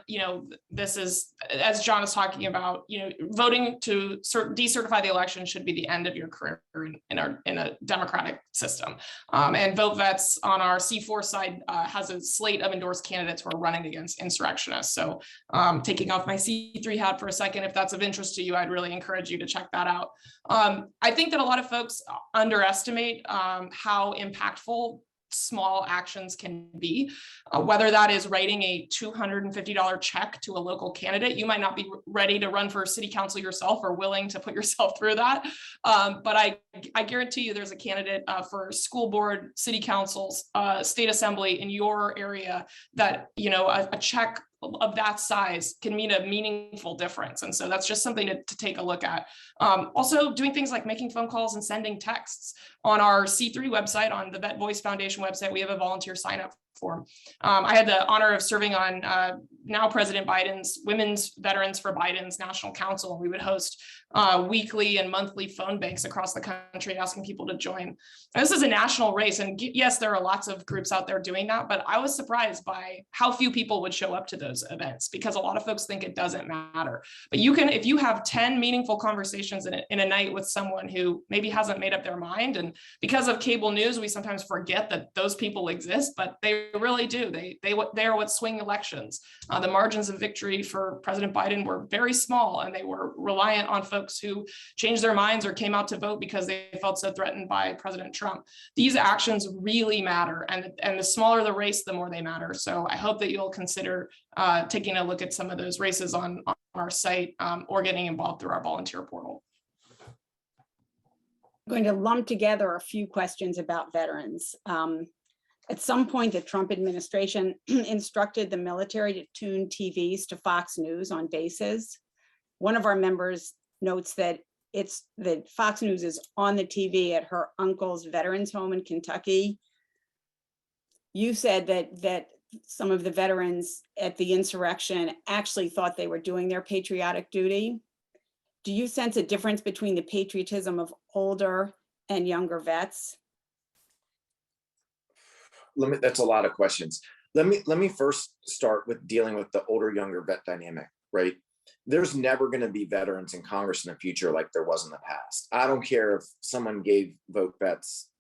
this is, as John is talking about, voting to decertify the election should be the end of your career in a democratic system. And VoteVets on our C4 side has a slate of endorsed candidates who are running against insurrectionists. So taking off my C3 hat for a second, if that's of interest to you, I'd really encourage you to check that out. I think that a lot of folks underestimate how impactful small actions can be, whether that is writing a $250 check to a local candidate. You might not be ready to run for city council yourself or willing to put yourself through that. But I guarantee you there's a candidate for school board, city councils, state assembly in your area that, a check of that size can mean a meaningful difference. And so that's just something to take a look at. Also doing things like making phone calls and sending texts. On our C3 website, on the VetVoice Foundation website, we have a volunteer sign up form. I had the honor of serving on now President Biden's Women's Veterans for Biden's National Council. We would host weekly and monthly phone banks across the country asking people to join. And this is a national race. And yes, there are lots of groups out there doing that, but I was surprised by how few people would show up to those events, because a lot of folks think it doesn't matter. But you can, if you have 10 meaningful conversations in a night with someone who maybe hasn't made up their mind, and because of cable news, we sometimes forget that those people exist, but they really do. They are what swing elections. The margins of victory for President Biden were very small, and they were reliant on folks who changed their minds or came out to vote because they felt so threatened by President Trump. These actions really matter, and the smaller the race, the more they matter. So I hope that you'll consider taking a look at some of those races on our site, or getting involved through our volunteer portal. I'm going to lump together a few questions about veterans. At some point, the Trump administration instructed the military to tune TVs to Fox News on bases. One of our members notes that Fox News is on the TV at her uncle's veterans home in Kentucky. You said that some of the veterans at the insurrection actually thought they were doing their patriotic duty. Do you sense a difference between the patriotism of older and younger vets? That's a lot of questions. Let me first start with dealing with the older younger vet dynamic, right? There's never going to be veterans in Congress in the future like there was in the past. I don't care if someone gave vote vets,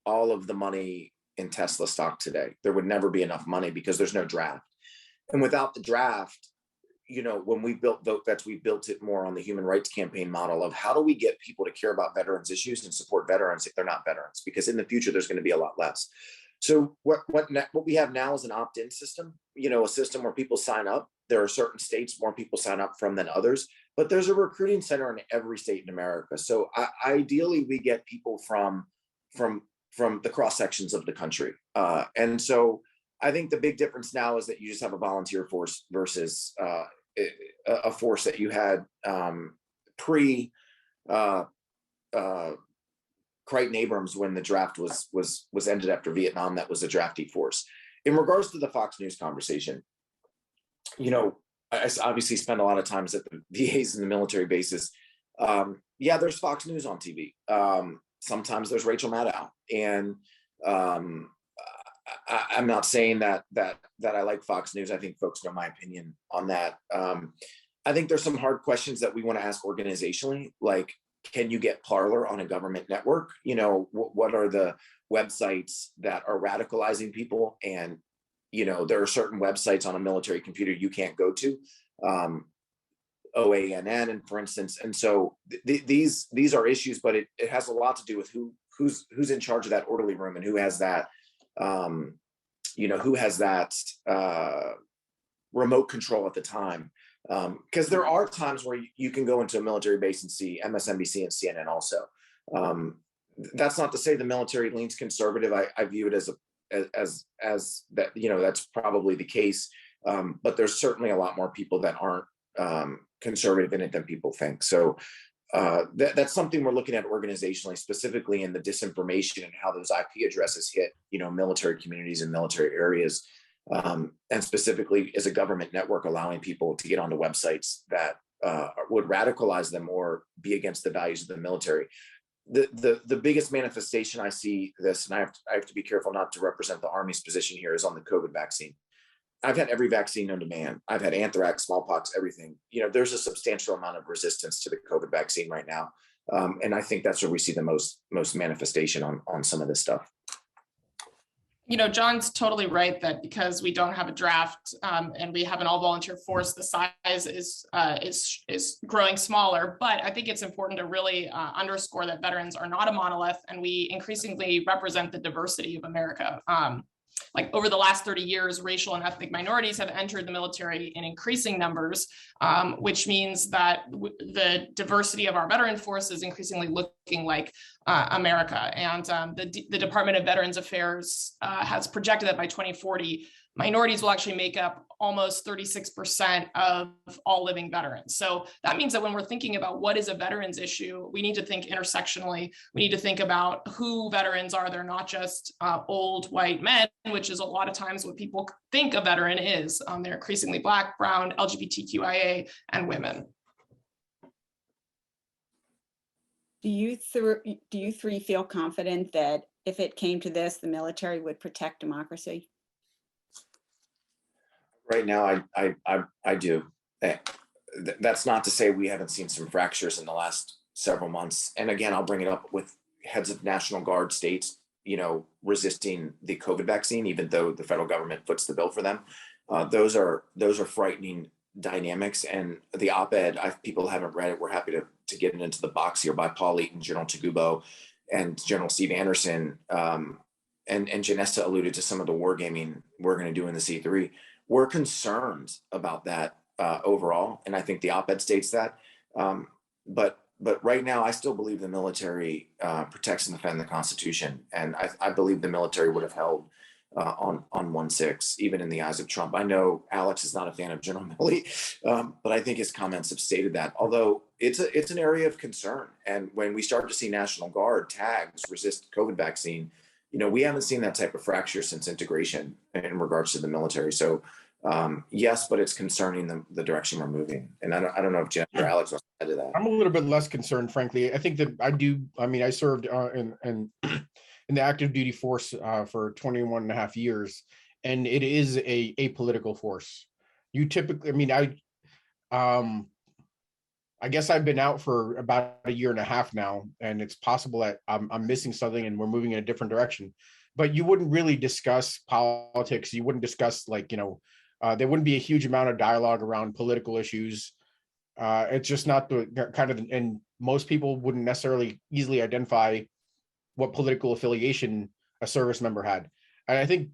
all of the money in Tesla stock today. There would never be enough money because there's no draft. And without the draft, when we built vote vets, we built it more on the human rights campaign model of how do we get people to care about veterans issues and support veterans if they're not veterans, because in the future, there's going to be a lot less. So what we have now is an opt-in system, a system where people sign up. There are certain states more people sign up from than others, but there's a recruiting center in every state in America. So ideally, we get people from the cross sections of the country. And so I think the big difference now is that you just have a volunteer force versus a force that you had pre Crichton Abrams when the draft was ended after Vietnam. That was a draftee force. In regards to the Fox News conversation, I obviously spend a lot of times at the VAs and the military bases. Yeah, there's Fox News on TV. Sometimes there's Rachel Maddow, and I'm not saying that I like Fox News. I think folks know my opinion on that. I think there's some hard questions that we want to ask organizationally, like, can you get Parler on a government network? What are the websites that are radicalizing people? And, there are certain websites on a military computer you can't go to. OANN, and for instance, and so these are issues, but it has a lot to do with who's in charge of that orderly room and who has that remote control at the time. Because there are times where you can go into a military base and see MSNBC and CNN also. That's not to say the military leans conservative. I view it as that, that's probably the case. But there's certainly a lot more people that aren't conservative in it than people think. So that's something we're looking at organizationally, specifically in the disinformation and how those IP addresses hit, military communities and military areas. And specifically as a government network, allowing people to get onto websites that would radicalize them or be against the values of the military. The biggest manifestation I see this, and I have to be careful not to represent the Army's position here, is on the COVID vaccine. I've had every vaccine known to man. I've had anthrax, smallpox, everything. There's a substantial amount of resistance to the COVID vaccine right now. And I think that's where we see the most manifestation on some of this stuff. John's totally right that because we don't have a draft and we have an all volunteer force, the size is growing smaller. But I think it's important to really underscore that veterans are not a monolith, and we increasingly represent the diversity of America. Like over the last 30 years, racial and ethnic minorities have entered the military in increasing numbers, which means that the diversity of our veteran force is increasingly looking like America. And the Department of Veterans Affairs has projected that by 2040, minorities will actually make up almost 36% of all living veterans. So that means that when we're thinking about what is a veterans issue, we need to think intersectionally. We need to think about who veterans are. They're not just old white men, which is a lot of times what people think a veteran is. They're increasingly Black, brown, LGBTQIA, and women. Do you three feel confident that if it came to this, the military would protect democracy? Right now, I do. That's not to say we haven't seen some fractures in the last several months. And again, I'll bring it up with heads of National Guard states, resisting the COVID vaccine, even though the federal government foots the bill for them. Those are frightening dynamics. And the op-ed, people haven't read it. We're happy to get it into the box here by Paul Eaton, General Tagubo, and General Steve Anderson. And Janessa alluded to some of the wargaming we're going to do in the C3. We're concerned about that overall, and I think the op-ed states that. But right now, I still believe the military protects and defends the Constitution, and I believe the military would have held on 1/6, even in the eyes of Trump. I know Alex is not a fan of General Milley, but I think his comments have stated that. Although it's an area of concern, and when we start to see National Guard tags resist COVID vaccine, we haven't seen that type of fracture since integration in regards to the military. So yes, but it's concerning the direction we're moving. And I don't know if Jen or Alex wants to add to that. I'm a little bit less concerned, frankly. I think that I do. I mean, I served in the active duty force for 21 and a half years, and it is a apolitical force. You typically, I guess I've been out for about a year and a half now, and it's possible that I'm missing something and we're moving in a different direction. But you wouldn't really discuss politics. You wouldn't discuss there wouldn't be a huge amount of dialogue around political issues. It's just not the kind of, and most people wouldn't necessarily easily identify what political affiliation a service member had. And I think,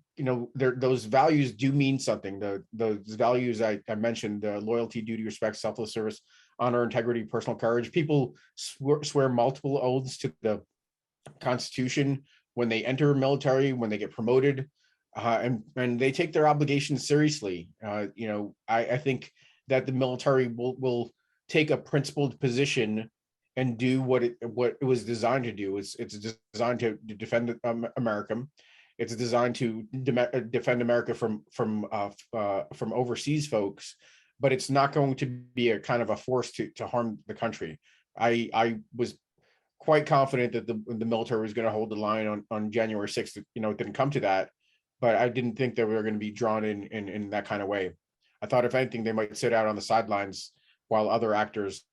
those values do mean something. Those values I mentioned, the loyalty, duty, respect, selfless service, honor, integrity, personal courage. People swear multiple oaths to the Constitution when they enter military, when they get promoted, and they take their obligations seriously. I think that the military will take a principled position and do what it was designed to do. It's designed to defend America. It's designed to defend America from overseas folks, but it's not going to be a kind of a force to harm the country. I was quite confident that the military was going to hold the line on January 6th. It didn't come to that, but I didn't think that we were going to be drawn in that kind of way. I thought if anything, they might sit out on the sidelines while other actors,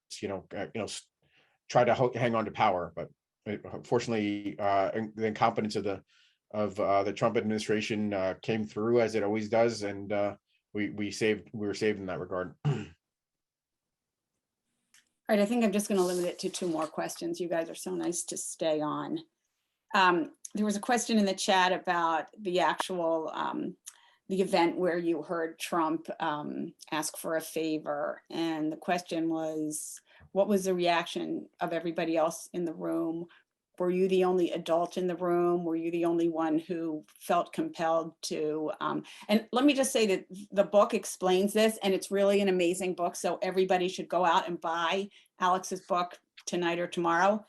try to hang on to power. But unfortunately, the incompetence of the Trump administration came through, as it always does, and we were saved in that regard. All right, I think I'm just going to limit it to 2 more questions. You guys are so nice to stay on. There was a question in the chat about the actual, the event where you heard Trump ask for a favor. And the question was, what was the reaction of everybody else in the room? Were you the only adult in the room? Were you the only one who felt compelled to? And let me just say that the book explains this, and it's really an amazing book. So everybody should go out and buy Alex's book tonight or tomorrow.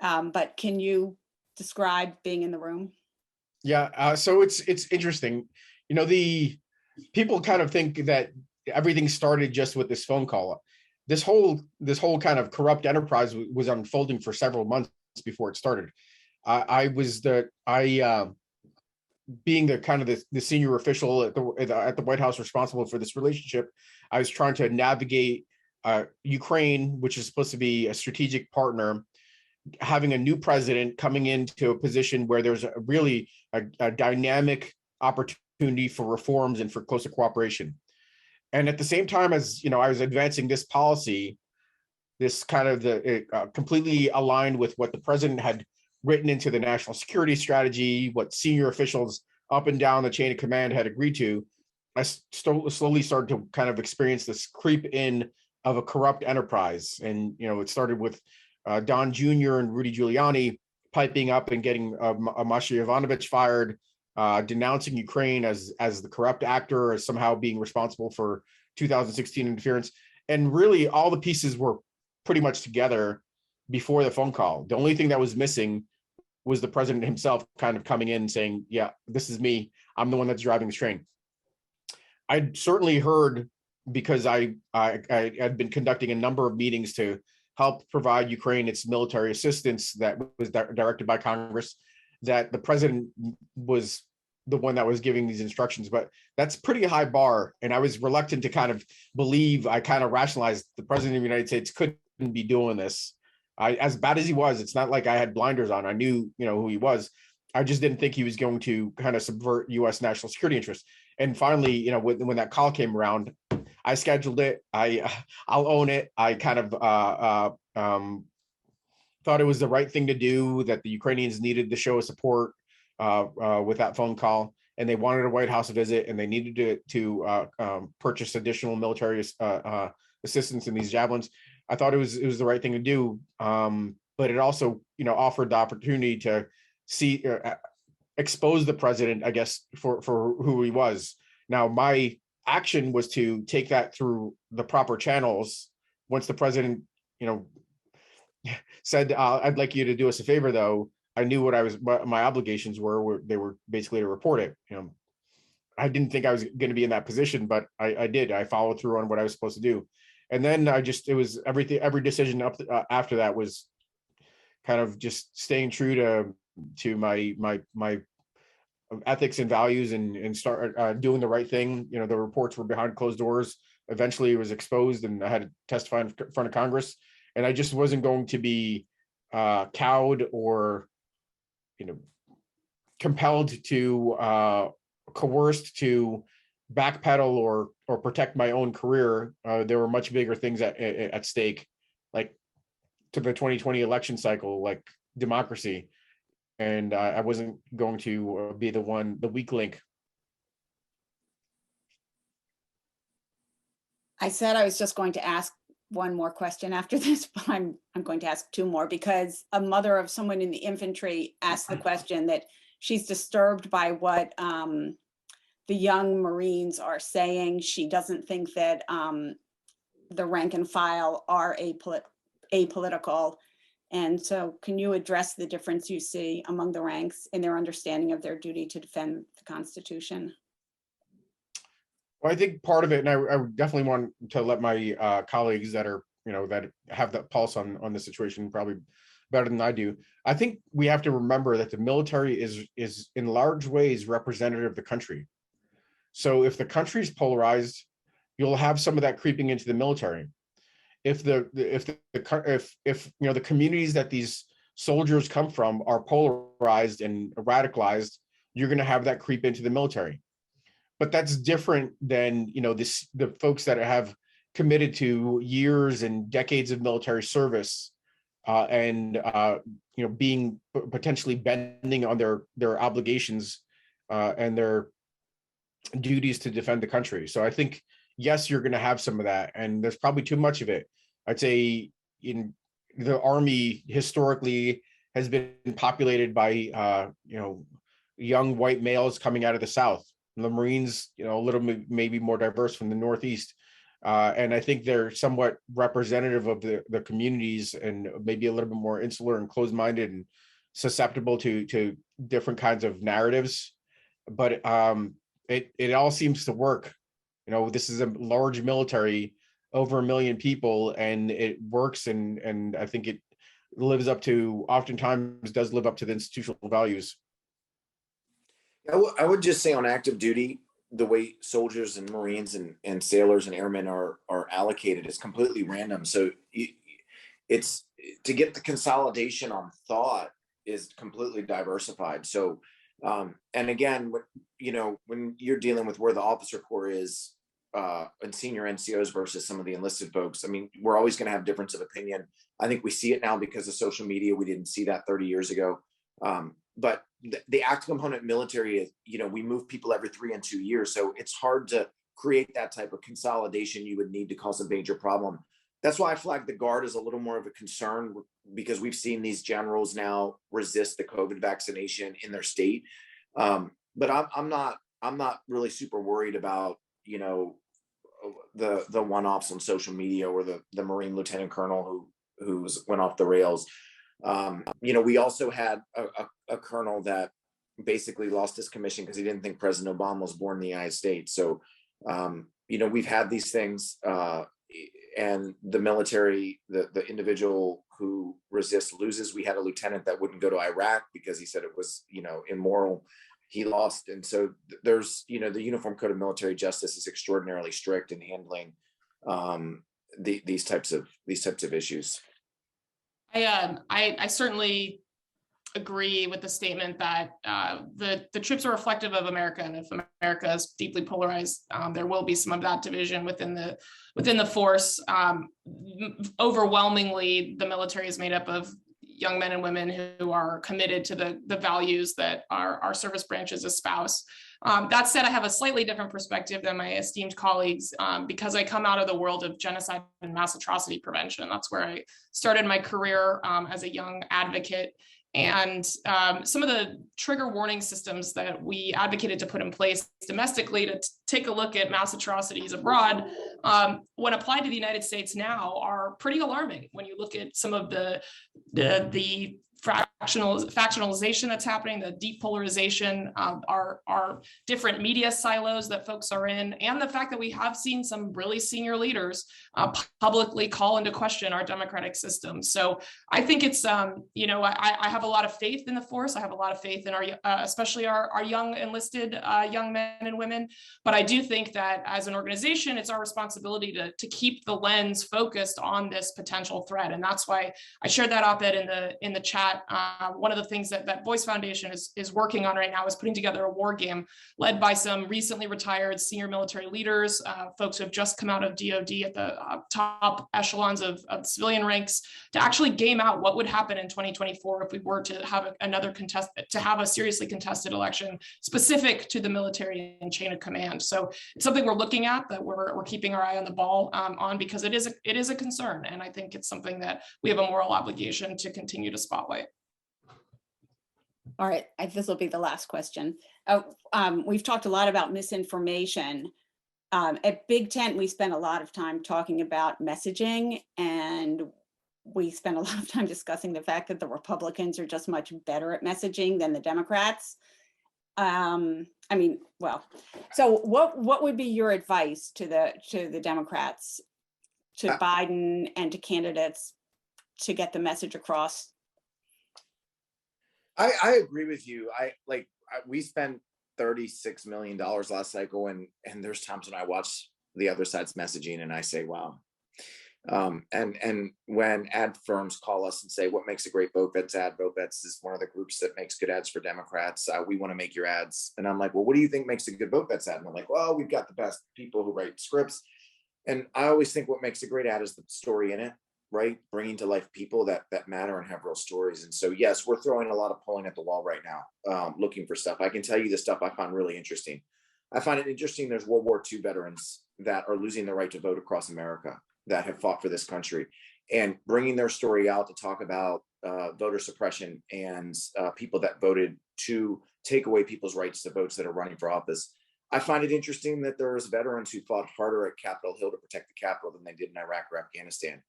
But can you describe being in the room? Yeah, so it's interesting. You know, the people kind of think that everything started just with this phone call. This whole kind of corrupt enterprise was unfolding for several months before it started. Being the kind of the senior official at the White House responsible for this relationship, I was trying to navigate Ukraine, which is supposed to be a strategic partner, having a new president coming into a position where there's a dynamic opportunity for reforms and for closer cooperation. And at the same time as, you know, I was advancing this policy, this kind of completely aligned with what the president had written into the national security strategy, what senior officials up and down the chain of command had agreed to. I slowly started to kind of experience this creep in of a corrupt enterprise. And, you know, it started with Don Jr. and Rudy Giuliani piping up and getting Masha Yovanovitch fired, denouncing Ukraine as the corrupt actor, as somehow being responsible for 2016 interference. And really all the pieces were pretty much together before the phone call. The only thing that was missing was the president himself kind of coming in and saying, yeah, this is me. I'm the one that's driving the train. I'd certainly heard, because I had been conducting a number of meetings to help provide Ukraine its military assistance that was directed by Congress, that the president was the one that was giving these instructions. But that's pretty high bar. And I was reluctant to kind of believe, I kind of rationalized the president of the United States couldn't be doing this. As bad as he was, it's not like I had blinders on. I knew, you know, who he was. I just didn't think he was going to kind of subvert U.S. national security interests. And finally, you know, when that call came around, I scheduled it. I'll own it. I kind of thought it was the right thing to do, that the Ukrainians needed to show of support with that phone call, and they wanted a White House visit, and they needed to purchase additional military assistance in these javelins. I thought it was the right thing to do, but it also, you know, offered the opportunity to see expose the president, I guess, for who he was. Now, my action was to take that through the proper channels. Once the president, you know, said, "I'd like you to do us a favor," though, I knew what my obligations were. They were basically to report it. You know, I didn't think I was going to be in that position, but I did. I followed through on what I was supposed to do. And then it was everything. Every decision after that was kind of just staying true to my ethics and values, and start doing the right thing. You know, the reports were behind closed doors. Eventually, it was exposed, and I had to testify in front of Congress. And I just wasn't going to be cowed or, you know, compelled to coerced to backpedal or protect my own career. There were much bigger things at stake, like to the 2020 election cycle, like democracy. And I wasn't going to be the weak link. I said I was just going to ask one more question after this, but I'm going to ask 2 more, because a mother of someone in the infantry asked the question that she's disturbed by what the young Marines are saying. She doesn't think that the rank and file are apolitical. And so can you address the difference you see among the ranks in their understanding of their duty to defend the Constitution? Well, I think part of it, and I would definitely want to let my colleagues that are, you know, that have that pulse on the situation probably better than I do. I think we have to remember that the military is in large ways representative of the country. So if the country is polarized, you'll have some of that creeping into the military. If you know, the communities that these soldiers come from are polarized and radicalized, you're going to have that creep into the military. But that's different than, you know, the folks that have committed to years and decades of military service, and being potentially bending on their obligations and their duties to defend the country. So I think, yes, you're going to have some of that, and there's probably too much of it. I'd say in the Army historically has been populated by young white males coming out of the South. And the Marines, a little maybe more diverse from the Northeast. And I think they're somewhat representative of the communities, and maybe a little bit more insular and closed-minded and susceptible to different kinds of narratives. But it all seems to work. This is a large military, over 1 million people, and it works. And I think it oftentimes does live up to the institutional values. I would just say on active duty, the way soldiers and Marines and sailors and airmen are allocated is completely random. So it's to get the consolidation on thought is completely diversified. So and again, when you're dealing with where the officer corps is and senior NCOs versus some of the enlisted folks, I mean, we're always going to have difference of opinion. I think we see it now because of social media. We didn't see that 30 years ago. But the active component military is, we move people every 3 and 2 years. So it's hard to create that type of consolidation you would need to cause a major problem. That's why I flag the Guard as a little more of a concern, because we've seen these generals now resist the COVID vaccination in their state. But I'm not really super worried about, the one-offs on social media or the Marine Lieutenant Colonel who went off the rails. We also had a colonel that basically lost his commission because he didn't think President Obama was born in the United States. So, we've had these things, and the military, the individual who resists loses. We had a lieutenant that wouldn't go to Iraq because he said it was, immoral. He lost. And so there's, the Uniform Code of Military Justice is extraordinarily strict in handling these types of issues. I certainly agree with the statement that the troops are reflective of America, and if America is deeply polarized, there will be some of that division within the force. Overwhelmingly, the military is made up of young men and women who are committed to the values that our service branches espouse. That said, I have a slightly different perspective than my esteemed colleagues because I come out of the world of genocide and mass atrocity prevention. That's where I started my career as a young advocate. And some of the trigger warning systems that we advocated to put in place domestically to take a look at mass atrocities abroad, when applied to the United States now, are pretty alarming. When you look at some of the factionalization that's happening, the depolarization, our different media silos that folks are in, and the fact that we have seen some really senior leaders publicly call into question our democratic system. So I think it's, I have a lot of faith in the force. I have a lot of faith in especially our young enlisted young men and women. But I do think that as an organization, it's our responsibility to keep the lens focused on this potential threat. And that's why I shared that op-ed in the chat. One of the things that VetVoice Foundation is working on right now is putting together a war game led by some recently retired senior military leaders, folks who have just come out of DOD at the top echelons of civilian ranks, to actually game out what would happen in 2024 if we were to have a seriously contested election specific to the military and chain of command. So it's something we're looking at, that we're keeping our eye on the ball on, because it is a concern, and I think it's something that we have a moral obligation to continue to spotlight. All right, this will be the last question. We've talked a lot about misinformation. At Big Tent, we spent a lot of time talking about messaging, and we spent a lot of time discussing the fact that the Republicans are just much better at messaging than the Democrats. So what would be your advice to the Democrats, to Biden, and to candidates to get the message across? I agree with you. We spent $36 million last cycle, and there's times when I watch the other side's messaging and I say, wow. And when ad firms call us and say, what makes a great VoteVets ad? VoteVets is one of the groups that makes good ads for Democrats. We want to make your ads. And I'm like, well, what do you think makes a good VoteVets ad? And they're like, well, we've got the best people who write scripts. And I always think what makes a great ad is the story in it, right? Bringing to life people that matter and have real stories. And so, yes, we're throwing a lot of pulling at the wall right now, looking for stuff. I can tell you the stuff I find really interesting. I find it interesting. There's World War II veterans that are losing the right to vote across America that have fought for this country, and bringing their story out to talk about voter suppression and people that voted to take away people's rights to votes that are running for office. I find it interesting that there's veterans who fought harder at Capitol Hill to protect the Capitol than they did in Iraq or Afghanistan.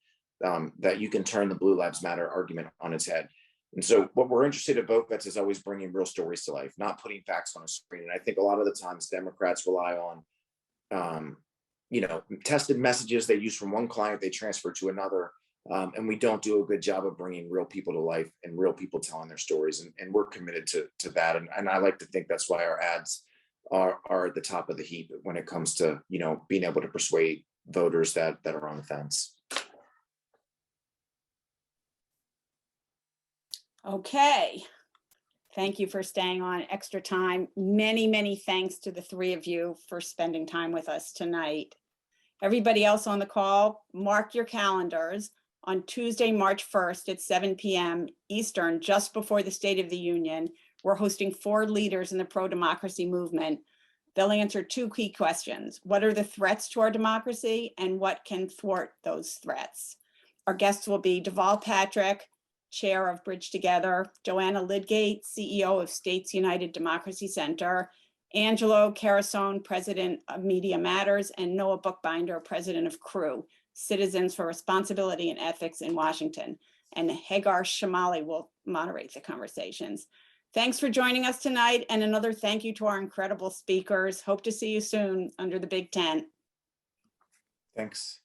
That you can turn the Blue Lives Matter argument on its head. And so what we're interested at VoteVets is always bringing real stories to life, not putting facts on a screen. And I think a lot of the times Democrats rely on, tested messages they use from one client, they transfer to another. And we don't do a good job of bringing real people to life and real people telling their stories. And we're committed to that. And I like to think that's why our ads are at the top of the heap when it comes to, being able to persuade voters that are on the fence. Okay. Thank you for staying on extra time. Many, many thanks to the three of you for spending time with us tonight. Everybody else on the call, mark your calendars. On Tuesday, March 1st at 7 p.m. Eastern, just before the State of the Union, we're hosting 4 leaders in the pro-democracy movement. They'll answer 2 key questions. What are the threats to our democracy, and what can thwart those threats? Our guests will be Deval Patrick, Chair of Bridge Together, Joanna Lidgate, CEO of States United Democracy Center, Angelo Carasone, President of Media Matters, and Noah Bookbinder, President of CREW, Citizens for Responsibility and Ethics in Washington. And Hagar Shamali will moderate the conversations. Thanks for joining us tonight, and another thank you to our incredible speakers. Hope to see you soon under the big tent. Thanks.